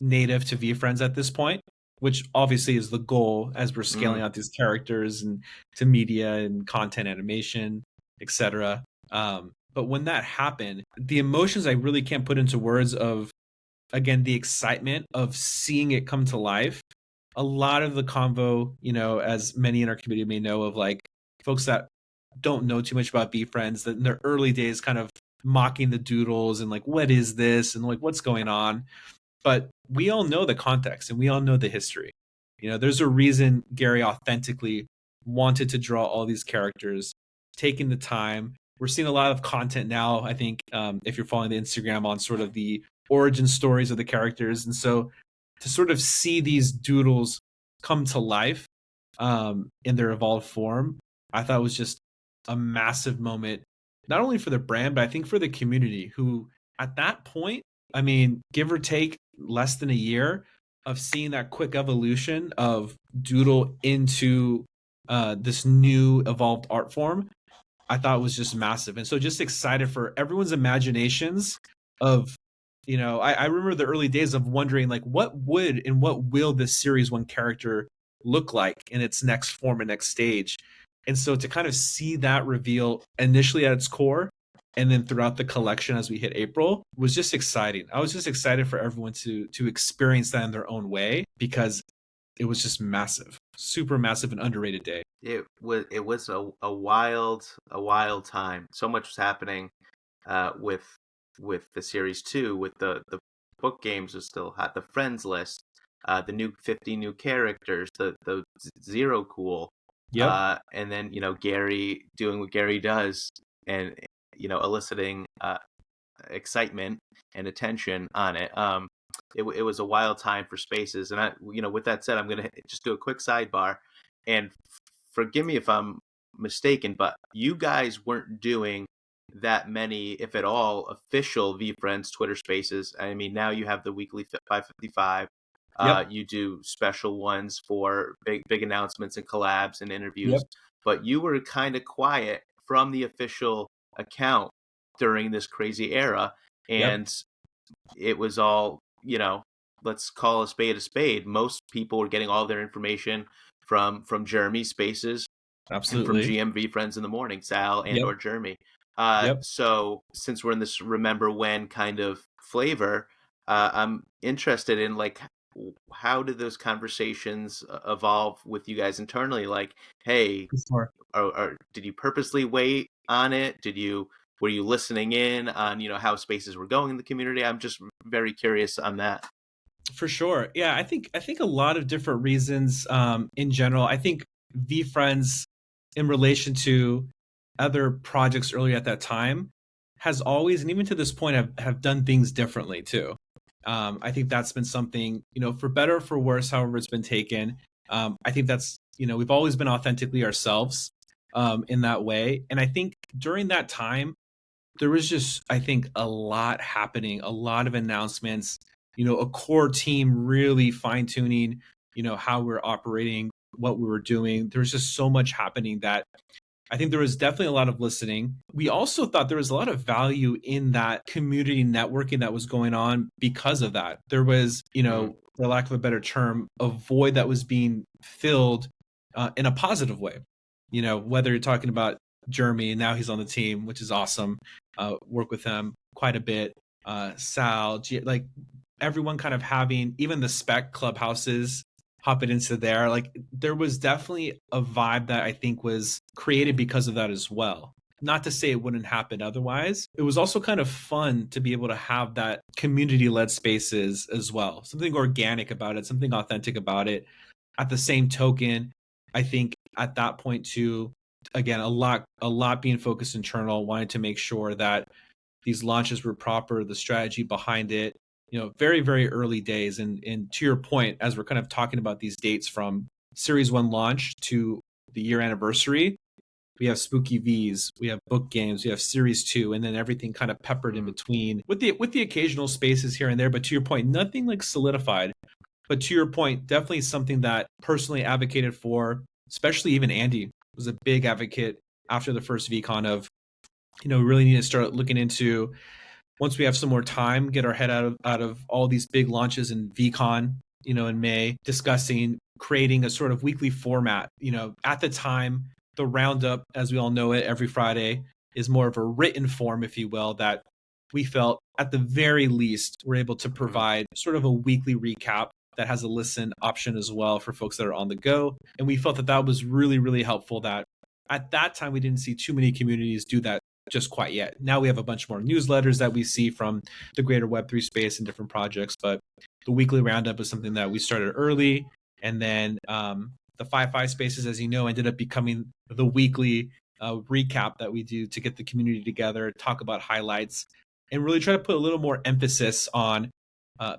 S1: native to VeeFriends at this point, which obviously is the goal as we're
S2: Mm,
S1: scaling out these characters and to media and content animation, etc. But when that happened, the emotions I really can't put into words of, again, the excitement of seeing it come to life. A lot of the convo, as many in our community may know, of like folks that don't know too much about VeeFriends, that in their early days kind of mocking the doodles and like, what is this? And like, what's going on? But we all know the context and we all know the history. There's a reason Gary authentically wanted to draw all these characters, taking the time. We're seeing a lot of content now, I think, if you're following the Instagram, on sort of the origin stories of the characters. And so to sort of see these doodles come to life in their evolved form, I thought was just a massive moment, not only for the brand, but I think for the community who at that point, I mean, give or take less than a year of seeing that quick evolution of doodle into this new evolved art form, I thought was just massive. And so just excited for everyone's imaginations of, I remember the early days of wondering like what would and what will this series one character look like in its next form and next stage. And so to kind of see that reveal initially at its core and then throughout the collection as we hit April was just exciting. I was just excited for everyone to experience that in their own way because it was just massive, super massive and underrated day.
S2: it was a wild time. So much was happening with the series 2, with the book games was still hot, the friends list, the new 50 new characters, the zero cool,
S1: Yep.
S2: and then Gary doing what Gary does and eliciting excitement and attention on it. It was a wild time for spaces, and with that said, I'm gonna just do a quick sidebar, and forgive me if I'm mistaken, but you guys weren't doing that many, if at all, official VeeFriends Twitter Spaces. I mean, now you have the weekly 555.
S1: Yep.
S2: You do special ones for big announcements and collabs and interviews,
S1: Yep.
S2: but you were kind of quiet from the official account during this crazy era,
S1: Yep.
S2: and it was all, let's call a spade a spade. Most people were getting all their information from Jeremy Spaces and from
S1: Absolutely.
S2: GMV Friends in the Morning, Sal and
S1: Yep.
S2: or Jeremy.
S1: Yep.
S2: So since we're in this remember when kind of flavor, I'm interested in like how did those conversations evolve with you guys internally? Like, hey,
S1: For sure.
S2: or did you purposely wait on it? Were you listening in on how spaces were going in the community? I'm just very curious on that.
S1: For sure. Yeah, I think a lot of different reasons in general. I think VeeFriends in relation to other projects earlier at that time has always, and even to this point, have done things differently too. I think that's been something, for better or for worse, however it's been taken. I think that's, we've always been authentically ourselves in that way. And I think during that time, there was just, I think, a lot happening, a lot of announcements, a core team really fine tuning, how we're operating, what we were doing. There was just so much happening that I think there was definitely a lot of listening. We also thought there was a lot of value in that community networking that was going on because of that. There was,
S2: Mm,
S1: for lack of a better term, a void that was being filled in a positive way. Whether you're talking about Jeremy, now he's on the team, which is awesome. Work with him quite a bit. Sal, like everyone kind of having, even the spec clubhouses hopping into there. Like there was definitely a vibe that I think was created because of that as well. Not to say it wouldn't happen otherwise. It was also kind of fun to be able to have that community led spaces as well. Something organic about it, something authentic about it. At the same token, I think at that point too, again, a lot being focused internal, wanting to make sure that these launches were proper, the strategy behind it, very, very early days. And to your point, as we're kind of talking about these dates from Series 1 launch to the year anniversary, we have Spooky V's, we have book games, we have Series 2, and then everything kind of peppered in between with the occasional spaces here and there. But to your point, nothing like solidified. But to your point, definitely something that personally advocated for, especially even Andy was a big advocate after the first VCon of, we really need to start looking into, once we have some more time, get our head out of all these big launches in VCon, in May, discussing creating a sort of weekly format. At the time, the roundup, as we all know it, every Friday is more of a written form, if you will, that we felt at the very least we're able to provide sort of a weekly recap that has a listen option as well for folks that are on the go. And we felt that that was really, really helpful. That at that time, we didn't see too many communities do that just quite yet. Now we have a bunch more newsletters that we see from the greater Web3 space and different projects, but the weekly roundup is something that we started early. And then the 5-5 spaces, as you know, ended up becoming the weekly recap that we do to get the community together, talk about highlights, and really try to put a little more emphasis on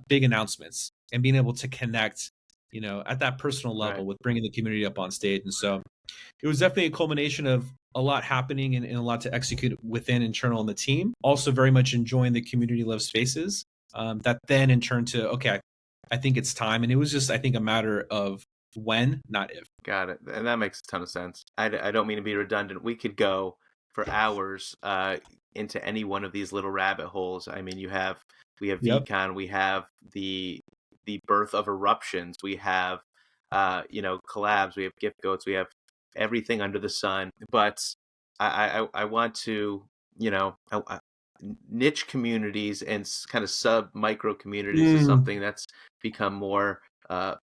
S1: big announcements and being able to connect, at that personal level with bringing the community up on stage. And so it was definitely a culmination of a lot happening and a lot to execute within internal in the team. Also very much enjoying the community love spaces that then in turn to, okay, I think it's time. And it was just, I think, a matter of when, not if.
S2: Got it. And that makes a ton of sense. I don't mean to be redundant. We could go for hours into any one of these little rabbit holes. I mean, we have VCon, we have the birth of eruptions, we have collabs, we have gift goats, we have everything under the sun. But I want to niche communities and kind of sub micro communities is something that's become more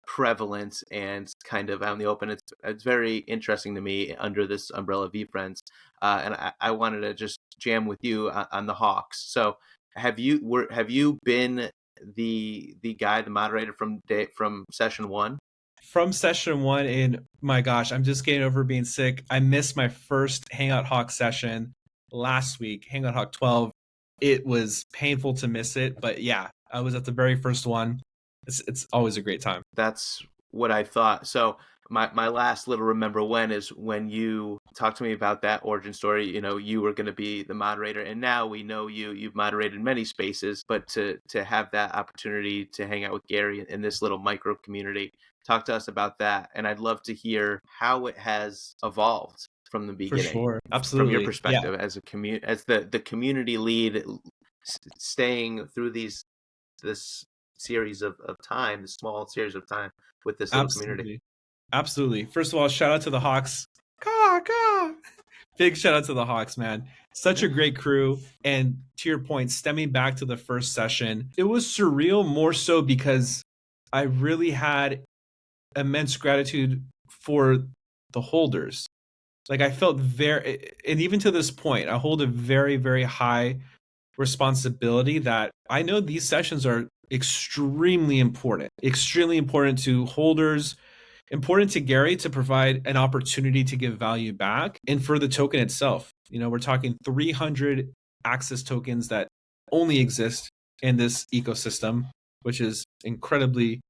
S2: prevalent and kind of out in the open. It's very interesting to me under this umbrella of VeeFriends, and I wanted to just jam with you on the Hawks. So have you been the guy, the moderator from session 1?
S1: From session 1, and my gosh, I'm just getting over being sick. I missed my first Hangout Hawk session last week, Hangout Hawk 12. It was painful to miss it, but yeah, I was at the very first one. It's always a great time.
S2: That's what I thought. So my last little remember when is when you talked to me about that origin story. You were going to be the moderator, and now we know you've moderated many spaces, but to have that opportunity to hang out with Gary in this little micro community, talk to us about that. And I'd love to hear how it has evolved from the beginning.
S1: For sure. Absolutely.
S2: From your perspective as the community lead, staying through this series of time, the small series of time with this little community.
S1: Absolutely. First of all, shout out to the Hawks. Caw. Big shout out to the Hawks, man. Such a great crew. And to your point, stemming back to the first session, it was surreal more so because I really had immense gratitude for the holders. Like I felt very, and even to this point, I hold a very, very high responsibility that I know these sessions are extremely important to holders, important to Gary to provide an opportunity to give value back, and for the token itself. We're talking 300 access tokens that only exist in this ecosystem, which is incredibly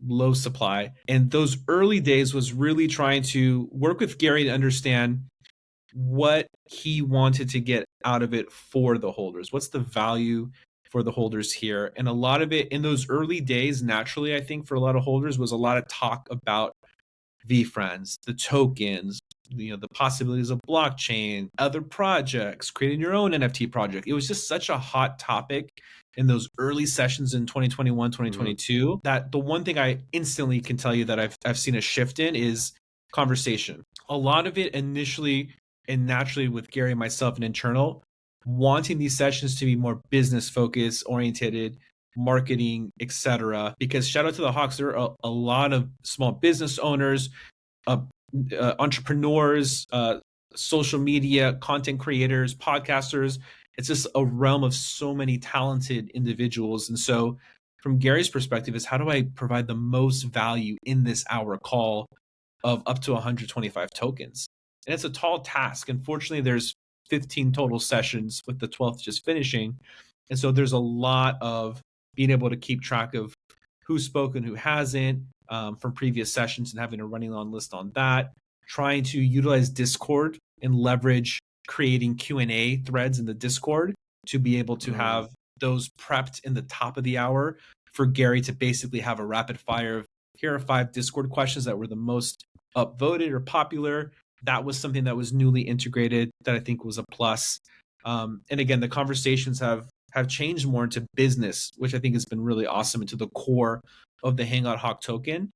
S1: low supply. And those early days was really trying to work with Gary to understand what he wanted to get out of it for the holders. What's the value for the holders here? And a lot of it in those early days, naturally, I think for a lot of holders was a lot of talk about VeeFriends, the tokens, the possibilities of blockchain, other projects, creating your own NFT project. It was just such a hot topic in those early sessions in 2021, 2022, that the one thing I instantly can tell you that I've seen a shift in is conversation. A lot of it initially and naturally with Gary and myself and internal, wanting these sessions to be more business focused, oriented, marketing, etc. Because shout out to the Hawks, there are a lot of small business owners, entrepreneurs, social media, content creators, podcasters. It's just a realm of so many talented individuals. And so from Gary's perspective is how do I provide the most value in this hour call of up to 125 tokens. And it's a tall task. Unfortunately, there's 15 total sessions with the 12th just finishing. And so there's a lot of being able to keep track of who's spoken, who hasn't, from previous sessions, and having a running on list on that, trying to utilize Discord and leverage creating Q&A threads in the Discord to be able to have those prepped in the top of the hour for Gary to basically have a rapid fire of, here are 5 Discord questions that were the most upvoted or popular. That was something that was newly integrated that I think was a plus. And again, the conversations have changed more into business, which I think has been really awesome, into the core of the Hangout Hawk token.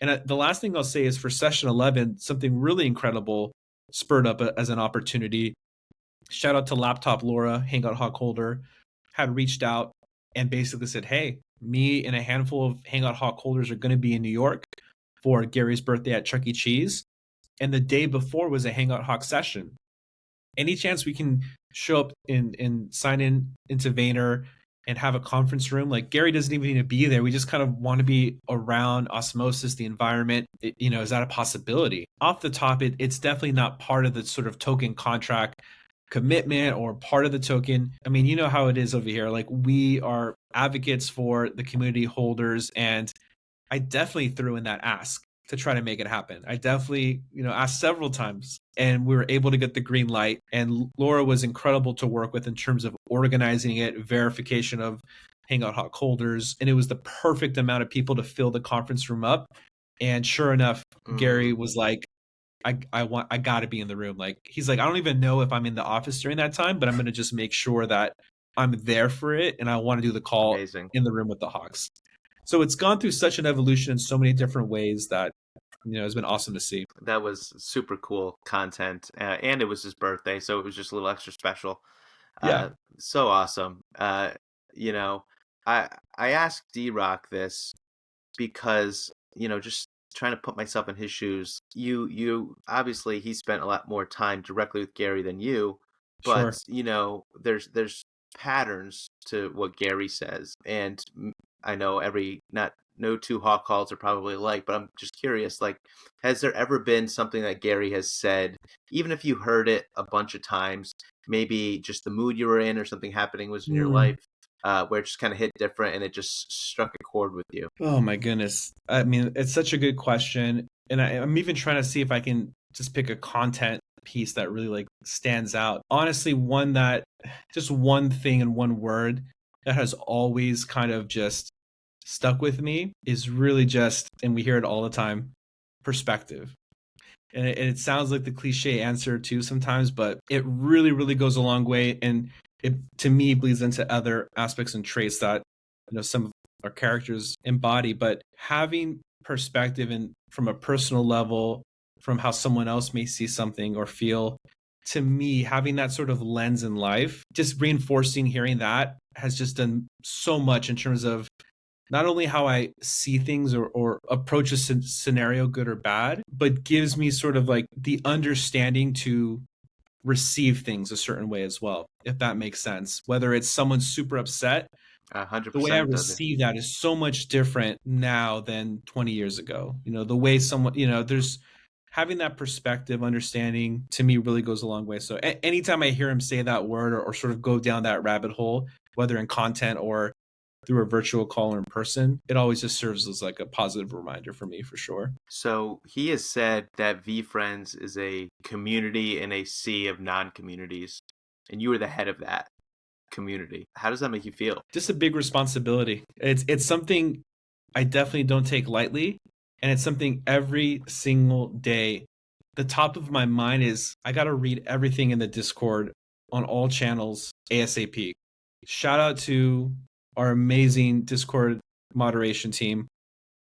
S1: And the last thing I'll say is for session 11, something really incredible spurred up as an opportunity. Shout out to Laptop Laura, Hangout Hawk holder, had reached out and basically said, hey, me and a handful of Hangout Hawk holders are going to be in New York for Gary's birthday at Chuck E. Cheese. And the day before was a Hangout Hawk session. Any chance we can show up and sign in into Vayner and have a conference room? Like, Gary doesn't even need to be there. We just kind of want to be around osmosis, the environment. Is that a possibility? Off the top, it's definitely not part of the sort of token contract commitment or part of the token. I mean, you know how it is over here. Like, we are advocates for the community holders, and I definitely threw in that ask to try to make it happen. I definitely, asked several times, and we were able to get the green light. And Laura was incredible to work with in terms of organizing it, verification of Hangout Hawk holders, and it was the perfect amount of people to fill the conference room up. And sure enough, Gary was like, I got to be in the room. Like, he's like, I don't even know if I'm in the office during that time, but I'm going to just make sure that I'm there for it. And I want to do the call in the room with the Hawks. So it's gone through such an evolution in so many different ways that, it's been awesome to see.
S2: That was super cool content. And it was his birthday, so it was just a little extra special.
S1: Yeah.
S2: So awesome. I asked D-Rock this because, just trying to put myself in his shoes. You obviously, he spent a lot more time directly with Gary than you, but
S1: Sure.
S2: there's patterns to what Gary says, and I know no two hawk calls are probably alike, but I'm just curious, like, has there ever been something that Gary has said, even if you heard it a bunch of times, maybe just the mood you were in or something happening was in your life, where it just kind of hit different and it just struck a chord with you?
S1: Oh my goodness. I mean, it's such a good question. And I'm even trying to see if I can just pick a content piece that really like stands out. Honestly, just one thing in one word that has always kind of just stuck with me is really just, and we hear it all the time, perspective. And it sounds like the cliche answer too sometimes, but it really, really goes a long way. And it, to me, bleeds into other aspects and traits that, some of our characters embody. But having perspective and from a personal level, from how someone else may see something or feel, to me, having that sort of lens in life, just reinforcing hearing that has just done so much in terms of not only how I see things or approach a scenario, good or bad, but gives me sort of like the understanding to receive things a certain way as well, if that makes sense. Whether it's someone super upset,
S2: 100%
S1: the way I
S2: does it.
S1: receive that is so much different now than 20 years ago. The way someone, there's having that perspective, understanding, to me really goes a long way. So anytime I hear him say that word or sort of go down that rabbit hole, whether in content or through a virtual call or in person, it always just serves as like a positive reminder for me, for sure.
S2: So he has said that VeeFriends is a community in a sea of non-communities, and you are the head of that community. How does that make you feel?
S1: Just a big responsibility. It's something I definitely don't take lightly, and it's something every single day. The top of my mind is I got to read everything in the Discord on all channels ASAP. Shout out to our amazing Discord moderation team.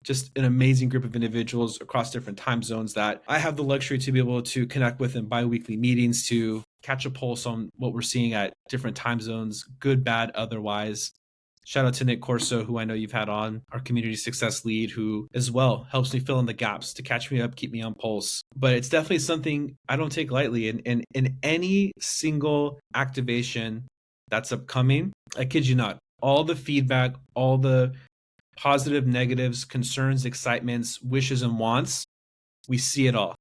S1: Just an amazing group of individuals across different time zones that I have the luxury to be able to connect with in bi-weekly meetings to catch a pulse on what we're seeing at different time zones, good, bad, otherwise. Shout out to Nick Corso, who I know you've had on, our community success lead, who as well helps me fill in the gaps to catch me up, keep me on pulse. But it's definitely something I don't take lightly. And in any single activation that's upcoming, I kid you not, all the feedback, all the positive, negatives, concerns, excitements, wishes, and wants, we see it all.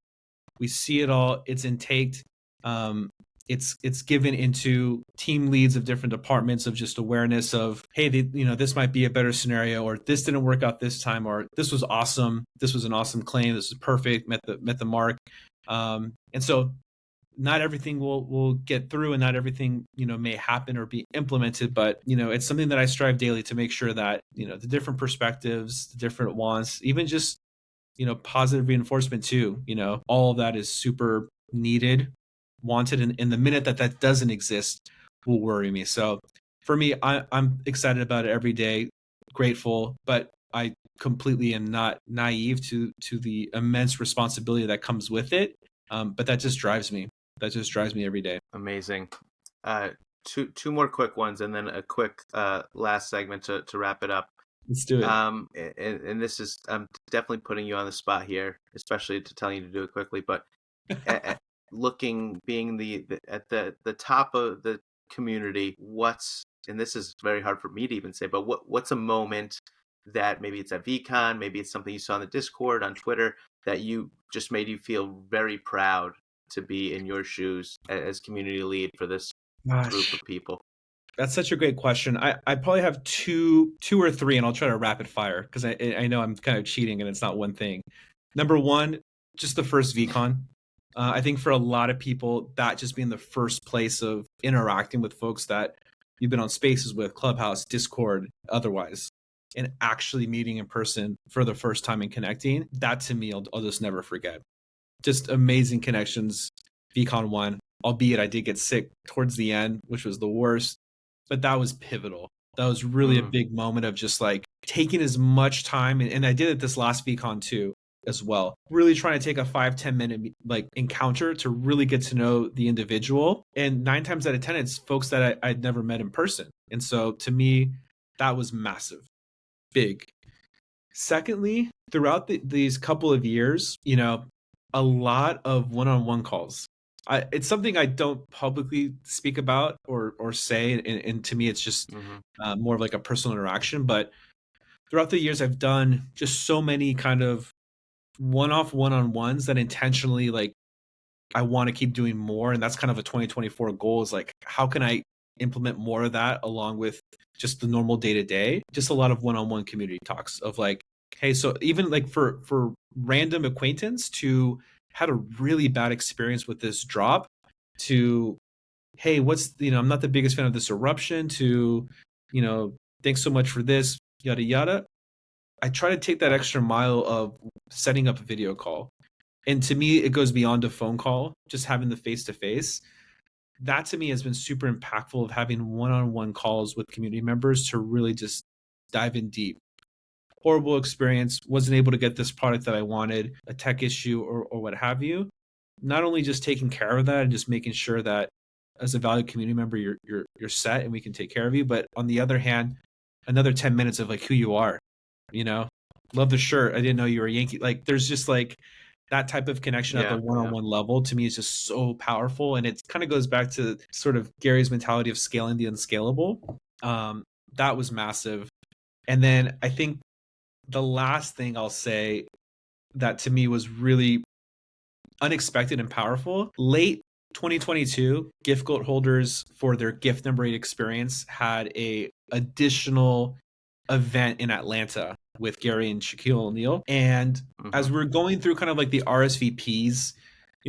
S1: We see it all. It's intaked. Um, it's given into team leads of different departments of just awareness of, hey, this might be a better scenario, or this didn't work out this time, or this was awesome. This was an awesome claim. This is perfect. Met the mark. And so not everything will get through, and not everything may happen or be implemented, but it's something that I strive daily to make sure that the different perspectives, the different wants, even just positive reinforcement too, all of that is super needed, wanted, and in the minute that doesn't exist will worry me. So for me, I'm excited about it every day, grateful, but I completely am not naive to the immense responsibility that comes with it. But that just drives me every day.
S2: Amazing. Two more quick ones, and then a quick last segment to wrap it up.
S1: Let's do it.
S2: And this is, I'm definitely putting you on the spot here, especially to tell you to do it quickly. But being at the top of the community, and this is very hard for me to even say, but what's a moment that maybe it's at VeeCon, maybe it's something you saw in the Discord, on Twitter, that you just made you feel very proud to be in your shoes as community lead for this group of people?
S1: That's such a great question. I probably have two or three, and I'll try to rapid fire because I know I'm kind of cheating and it's not one thing. Number one, just the first VCon. I think for a lot of people, that just being the first place of interacting with folks that you've been on spaces with, Clubhouse, Discord, otherwise, and actually meeting in person for the first time and connecting, that to me, I'll just never forget. Just amazing connections. VCon 1, albeit I did get sick towards the end, which was the worst, but that was pivotal. That was really a big moment of just like taking as much time, and I did it this last VCon too as well, really trying to take a 5-10 minute like encounter to really get to know the individual, and 9 times out of 10 it's folks that I'd never met in person, and so to me that was massive, big. Secondly, throughout these couple of years, a lot of one-on-one calls. It's something I don't publicly speak about or say, and to me, it's just more of like a personal interaction. But throughout the years, I've done just so many kind of one-off one-on-ones that intentionally, like, I want to keep doing more, and that's kind of a 2024 goal. Is like, how can I implement more of that along with just the normal day-to-day? Just a lot of one-on-one community talks of like, hey, so even like for random acquaintance to had a really bad experience with this drop, to, hey, I'm not the biggest fan of this eruption, to, thanks so much for this, yada yada. I try to take that extra mile of setting up a video call, and to me it goes beyond a phone call, just having the face to face. That to me has been super impactful, of having one-on-one calls with community members to really just dive in deep. Horrible experience, wasn't able to get this product that I wanted, a tech issue or what have you. Not only just taking care of that and just making sure that as a valued community member you're set and we can take care of you, but on the other hand, another 10 minutes of like who you are, love the shirt, I didn't know you were a Yankee. Like there's just like that type of connection at the one-on-one level to me is just so powerful, and it kind of goes back to sort of Gary's mentality of scaling the unscalable. That was massive. And then I think the last thing I'll say that to me was really unexpected and powerful, late 2022, gift code holders for their gift number 8 experience had a additional event in Atlanta with Gary and Shaquille O'Neal. And as we're going through kind of like the RSVPs,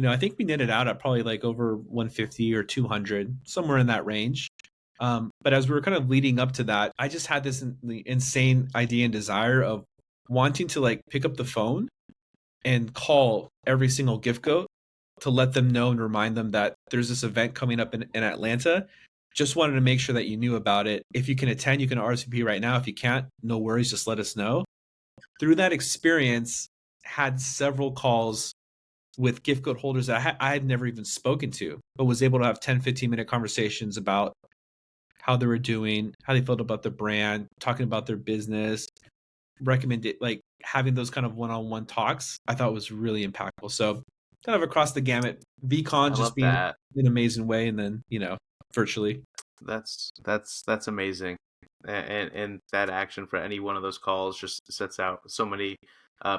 S1: I think we netted out at probably like over 150 or 200, somewhere in that range. But as we were kind of leading up to that, I just had this insane idea and desire of wanting to like pick up the phone and call every single gift goat to let them know and remind them that there's this event coming up in Atlanta. Just wanted to make sure that you knew about it. If you can attend, you can RSVP right now. If you can't, no worries, just let us know. Through that experience, had several calls with gift code holders that I had never even spoken to, but was able to have 10-15 minute conversations about how they were doing, how they felt about the brand, talking about their business, recommended, like having those kind of one-on-one talks. I thought was really impactful. So kind of across the gamut, VCon just being an amazing way, and then virtually.
S2: That's amazing, and that action for any one of those calls just sets out so many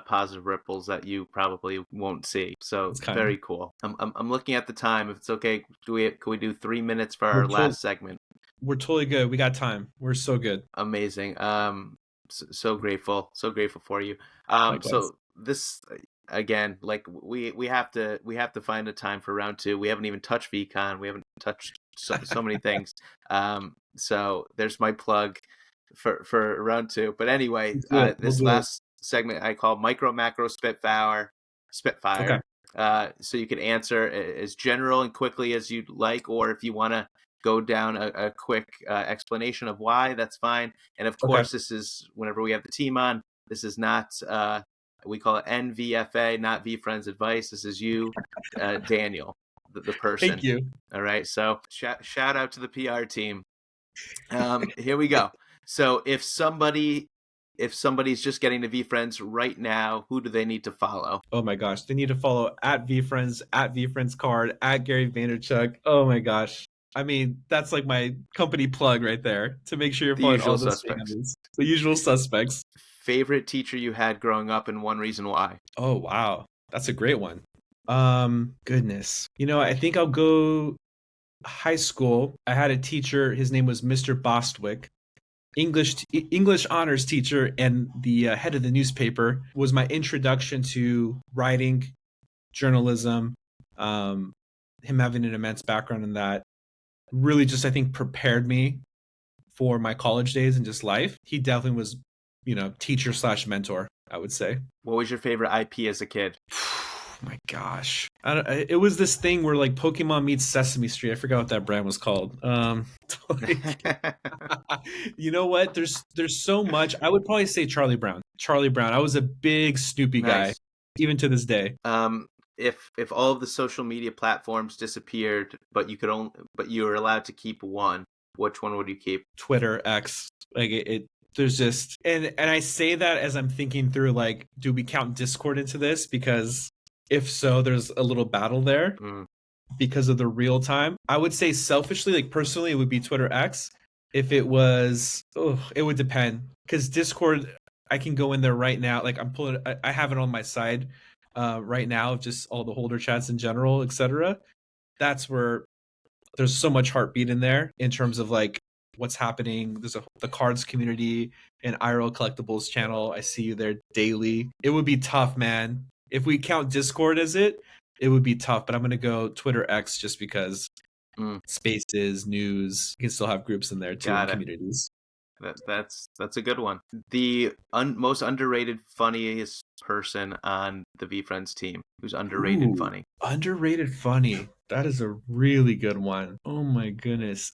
S2: positive ripples that you probably won't see. So
S1: It's kind of.
S2: very cool. I'm looking at the time. If it's okay, can we do 3 minutes for
S1: We're
S2: our
S1: to-
S2: last segment?
S1: we're totally good. We got time. We're so good.
S2: Amazing. So grateful, so grateful for you.
S1: Likewise.
S2: So this again, like we have to find a time for round two. We haven't even touched VCon. We haven't touched so many things. So there's my plug for round two. But anyway,
S1: Let's do it. We'll
S2: this
S1: do it.
S2: last segment I call micro macro spitfire.
S1: Okay.
S2: Spitfire. So you can answer as general and quickly as you'd like, or if you want to go down a quick explanation of why, that's fine. And of
S1: Okay.
S2: course, this is whenever we have the team on. This is not we call it NVFA, not VeeFriends advice. This is you, Daniel, the person.
S1: Thank you.
S2: All right. So shout out to the PR team. Here we go. So if somebody's just getting to VeeFriends right now, who do they need to follow?
S1: Oh my gosh. They need to follow at VeeFriends, at VeeFriends Card, at Gary Vaynerchuk. Oh my gosh. I mean, that's like my company plug right there to make sure you're
S2: The
S1: following
S2: usual
S1: all those
S2: suspects.
S1: families. The usual suspects.
S2: Favorite teacher you had growing up and one reason why?
S1: Oh wow. That's a great one. Goodness. I think I'll go high school. I had a teacher, his name was Mr. Bostwick. English honors teacher and the head of the newspaper, was my introduction to writing, journalism. Him having an immense background in that really just, I think, prepared me for my college days and just life. He definitely was, teacher slash mentor, I would say.
S2: What was your favorite IP as a kid?
S1: My gosh, it was this thing where like Pokemon meets Sesame Street. I forgot what that brand was called. You know what? There's so much. I would probably say Charlie Brown. Charlie Brown. I was a big Snoopy guy,
S2: Nice.
S1: even to this day.
S2: If all of the social media platforms disappeared, but you were allowed to keep one, which one would you keep?
S1: Twitter, X, like it. There's just and I say that as I'm thinking through, like, do we count Discord into this? Because if so, there's a little battle there because of the real time. I would say selfishly, like personally, it would be Twitter X. If it was, it would depend. Because Discord, I can go in there right now. Like I have it on my side right now, just all the holder chats in general, etc. That's where there's so much heartbeat in there in terms of like what's happening. There's the cards community and IRL collectibles channel. I see you there daily. It would be tough, man. If we count Discord as it would be tough. But I'm gonna go Twitter X just because spaces, news. You can still have groups in there too, and communities.
S2: That's a good one. The most underrated, funniest person on the VeeFriends team, who's underrated funny.
S1: Underrated funny. That is a really good one. Oh my goodness.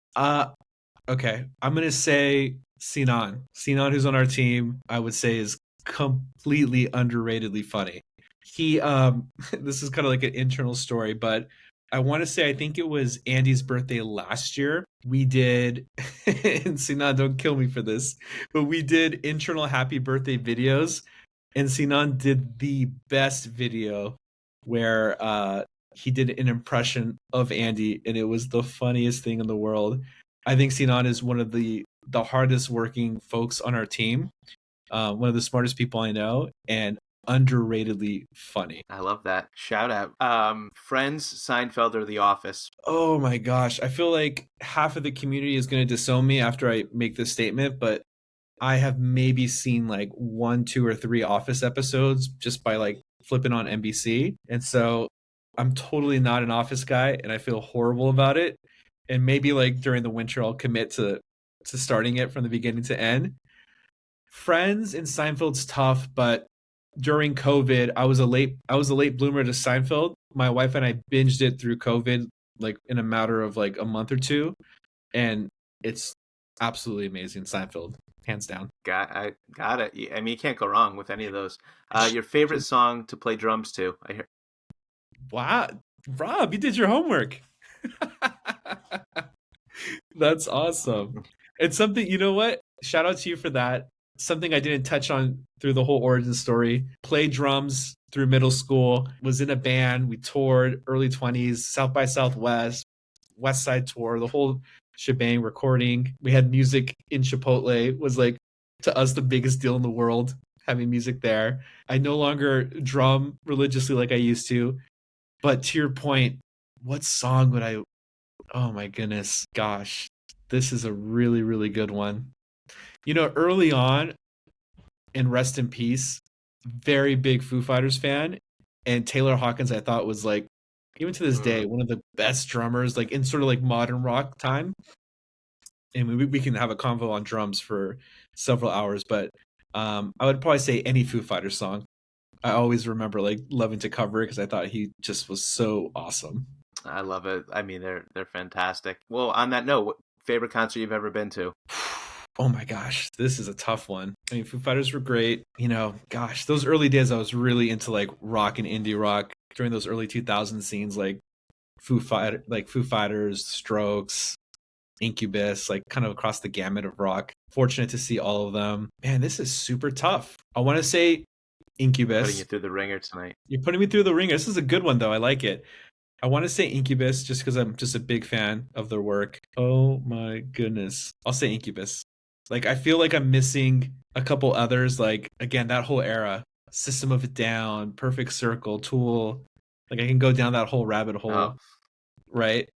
S1: Okay, I'm gonna say Sinan. Sinan, who's on our team, I would say is completely underratedly funny. He this is kind of like an internal story, but I want to say I think it was Andy's birthday last year. We did, and Sinan, don't kill me for this, but we did internal happy birthday videos, and Sinan did the best video where he did an impression of Andy, and it was the funniest thing in the world. I think Sinan is one of the hardest working folks on our team, one of the smartest people I know, and underratedly funny.
S2: I love that. Shout out. Friends, Seinfeld, or The Office?
S1: Oh my gosh. I feel like half of the community is going to disown me after I make this statement, but I have maybe seen like 1, 2, or 3 Office episodes just by like flipping on NBC. And so I'm totally not an Office guy and I feel horrible about it. And maybe like during the winter, I'll commit to starting it from the beginning to end. Friends and Seinfeld's tough, but during COVID, I was a late bloomer to Seinfeld. My wife and I binged it through COVID, like in a matter of like a month or two, and it's absolutely amazing. Seinfeld, hands down.
S2: Got it. I mean, you can't go wrong with any of those. Your favorite song to play drums to? I hear.
S1: Wow, Rob, you did your homework. That's awesome. It's something, you know what? Shout out to you for that. Something I didn't touch on through the whole origin story. Played drums through middle school, was in a band, we toured early 20s, South by Southwest, West Side tour, the whole shebang, recording. We had music in Chipotle. It was like, to us, the biggest deal in the world. having music there. I no longer drum religiously like I used to. But to your point, what song would I? Oh my goodness, gosh, this is a really, really good one. Early on, and rest in peace, very big Foo Fighters fan, and Taylor Hawkins I thought was like, even to this day, one of the best drummers, like in sort of like modern rock time. And we can have a convo on drums for several hours, but I would probably say any Foo Fighters song. I always remember like loving to cover it because I thought he just was so awesome.
S2: I love it. I mean, they're fantastic. Well, on that note, what favorite concert you've ever been to?
S1: Oh my gosh, this is a tough one. I mean, Foo Fighters were great. Gosh, those early days I was really into like rock and indie rock during those early 2000 scenes, like Foo Fighters, Strokes, Incubus, like kind of across the gamut of rock. Fortunate to see all of them. Man, this is super tough. I want to say Incubus.
S2: Putting you through the ringer tonight.
S1: You're putting me through the ringer. This is a good one though. I like it. I want to say Incubus just because I'm just a big fan of their work. Oh my goodness. I'll say Incubus. Like, I feel like I'm missing a couple others. Like, again, that whole era, System of a Down, Perfect Circle, Tool. Like, I can go down that whole rabbit hole, right?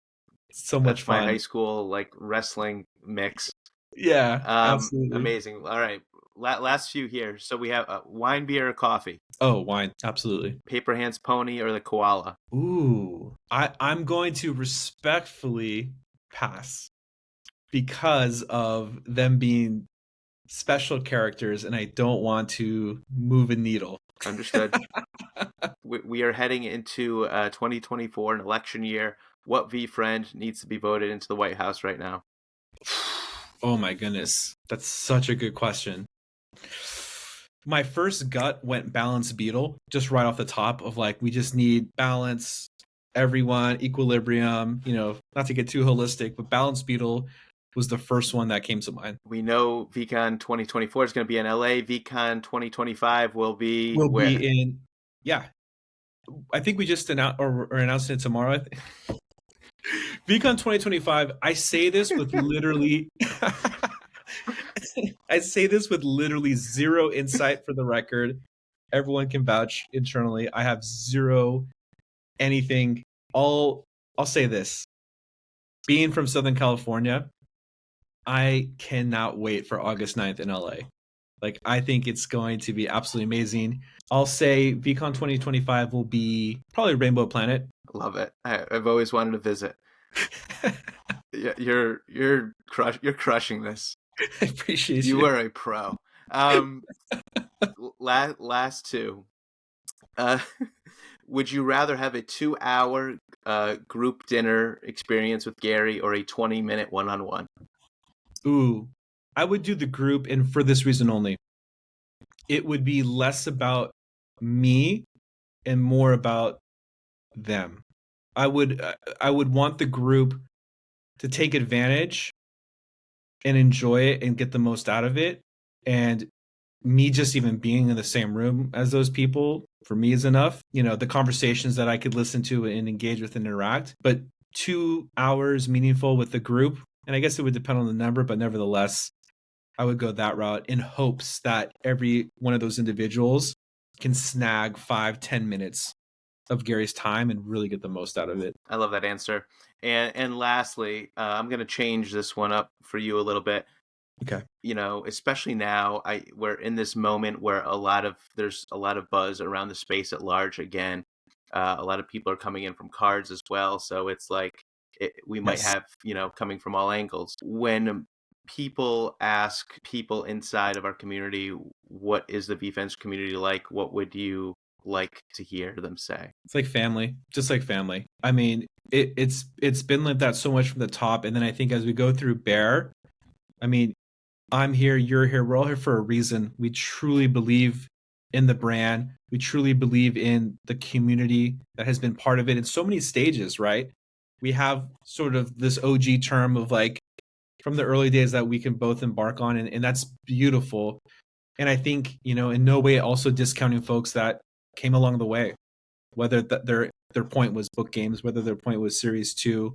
S1: So much fun.
S2: That's my high school, like, wrestling mix.
S1: Yeah, absolutely.
S2: Amazing. All right. Last few here. So we have wine, beer, or coffee?
S1: Oh, wine. Absolutely.
S2: Paper Hands Pony or the koala?
S1: Ooh. I'm going to respectfully pass because of them being special characters and I don't want to move a needle.
S2: Understood. We are heading into 2024, an election year. What VeeFriend needs to be voted into the White House right now?
S1: Oh my goodness. That's such a good question. My first gut went Balance Beetle, just right off the top of like, we just need balance, everyone, equilibrium, not to get too holistic, but Balance Beetle was the first one that came to mind.
S2: We know VCon 2024 is going to be in LA. VCon 2025 will be where?
S1: Be in, yeah. I think we just announced it tomorrow. VCon 2025, I say this with literally I say this with literally zero insight for the record. Everyone can vouch internally. I have zero anything. I'll say this. Being from Southern California, I cannot wait for August 9th in LA. Like, I think it's going to be absolutely amazing. I'll say VCon 2025 will be probably Rainbow Planet.
S2: Love it. I've always wanted to visit. You're crushing this.
S1: I appreciate you.
S2: You are a pro. Last two. Would you rather have a 2-hour group dinner experience with Gary or a 20-minute one-on-one?
S1: Ooh, I would do the group, and for this reason only. It would be less about me and more about them. I would want the group to take advantage and enjoy it and get the most out of it. And me just even being in the same room as those people, for me, is enough. The conversations that I could listen to and engage with and interact. But 2 hours meaningful with the group, and I guess it would depend on the number, but nevertheless, I would go that route in hopes that every one of those individuals can snag 5-10 minutes of Gary's time and really get the most out of it.
S2: I love that answer. And lastly, I'm going to change this one up for you a little bit.
S1: Okay.
S2: Especially now, we're in this moment where there's a lot of buzz around the space at large again. A lot of people are coming in from cards as well, so it's like we might have coming from all angles. When people ask people inside of our community, what is the VeeFriends community like? What would you like to hear them say?
S1: It's like family, just like family. I mean, it's been like that so much from the top, and then I think as we go through Bear, I mean, I'm here, you're here, we're all here for a reason. We truly believe in the brand. We truly believe in the community that has been part of it in so many stages, right? We have sort of this OG term of like from the early days that we can both embark on, and that's beautiful. And I think, in no way also discounting folks that came along the way, whether their point was book games, whether their point was Series 2,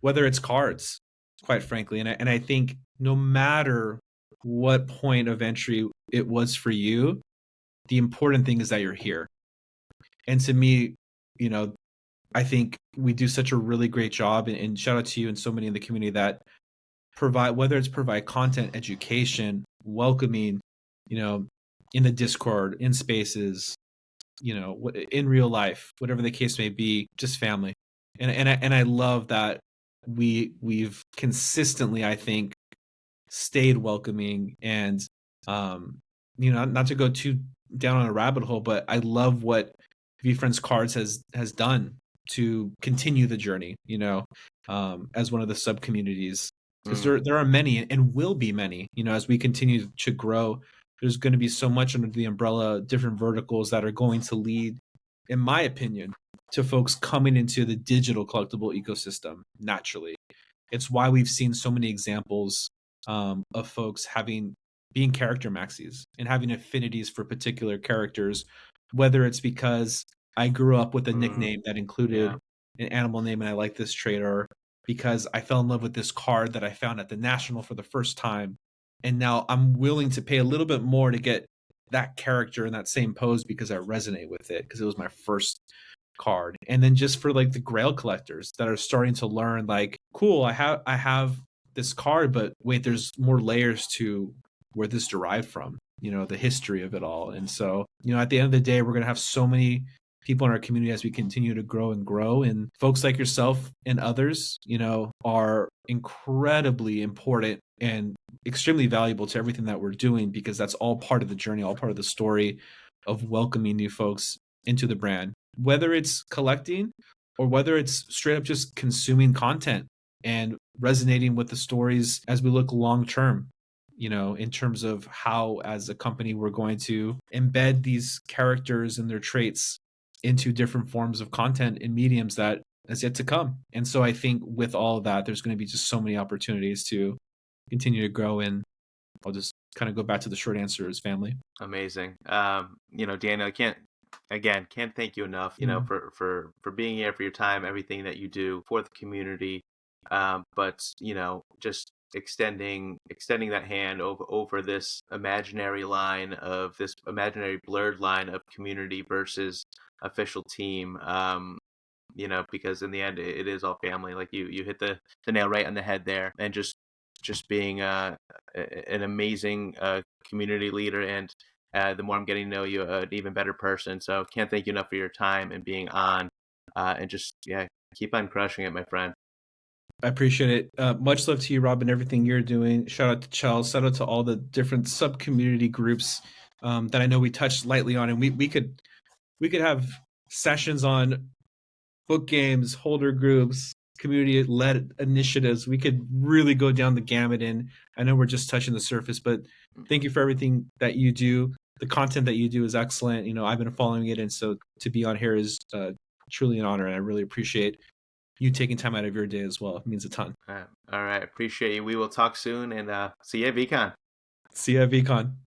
S1: whether it's cards, quite frankly. And I think no matter what point of entry it was for you. The important thing is that you're here. And to me, you know, I think we do such a really great job, and shout out to you and so many in the community that provide, whether it's provide content, education, welcoming, you know, in the Discord, in spaces, you know, in real life, whatever the case may be, just family. And I love that we've consistently, I think, stayed welcoming and you know, not to go too down on a rabbit hole, but I love what VeeFriends Cards has done to continue the journey, you know, as one of the sub communities, because there are many and will be many, you know, as we continue to grow. There's going to be so much under the umbrella, different verticals that are going to lead, in my opinion, to folks coming into the digital collectible ecosystem naturally. It's why we've seen so many examples of folks being character maxis and having affinities for particular characters, whether it's because I grew up with a nickname that included an animal name and I like this trait, or because I fell in love with this card that I found at the National for the first time, and now I'm willing to pay a little bit more to get that character in that same pose because I resonate with it because it was my first card. And then just for like the grail collectors that are starting to learn, like, cool, I have this card, but wait, there's more layers to where this derived from, you know, the history of it all. And so, you know, at the end of the day, we're going to have so many people in our community as we continue to grow and grow, and folks like yourself and others, you know, are incredibly important and extremely valuable to everything that we're doing, because that's all part of the journey, all part of the story of welcoming new folks into the brand, whether it's collecting or whether it's straight up just consuming content and resonating with the stories as we look long term, you know, in terms of how as a company we're going to embed these characters and their traits into different forms of content and mediums that is yet to come. And so I think with all of that, there's going to be just so many opportunities to continue to grow. And I'll just kind of go back to the short answer is family.
S2: Amazing. You know, Daniel, can't thank you enough, you know, for being here, for your time, everything that you do for the community. But you know, just extending that hand over this imaginary blurred line of community versus official team. You know, because in the end, it is all family. Like you hit the nail right on the head there, and just being an amazing community leader, and the more I'm getting to know you, an even better person. So can't thank you enough for your time and being on, and just keep on crushing it, my friend.
S1: I appreciate it. Much love to you, Rob, and everything you're doing. Shout out to Chels. Shout out to all the different sub community groups that I know we touched lightly on, and we could have sessions on book games, holder groups, community led initiatives. We could really go down the gamut, and I know we're just touching the surface, but thank you for everything that you do. The content that you do is excellent. You know, I've been following it, and so to be on here is truly an honor, and I really appreciate you taking time out of your day as well. It means a ton.
S2: All right, appreciate you. We will talk soon, and see you at VCon.
S1: See you at VCon.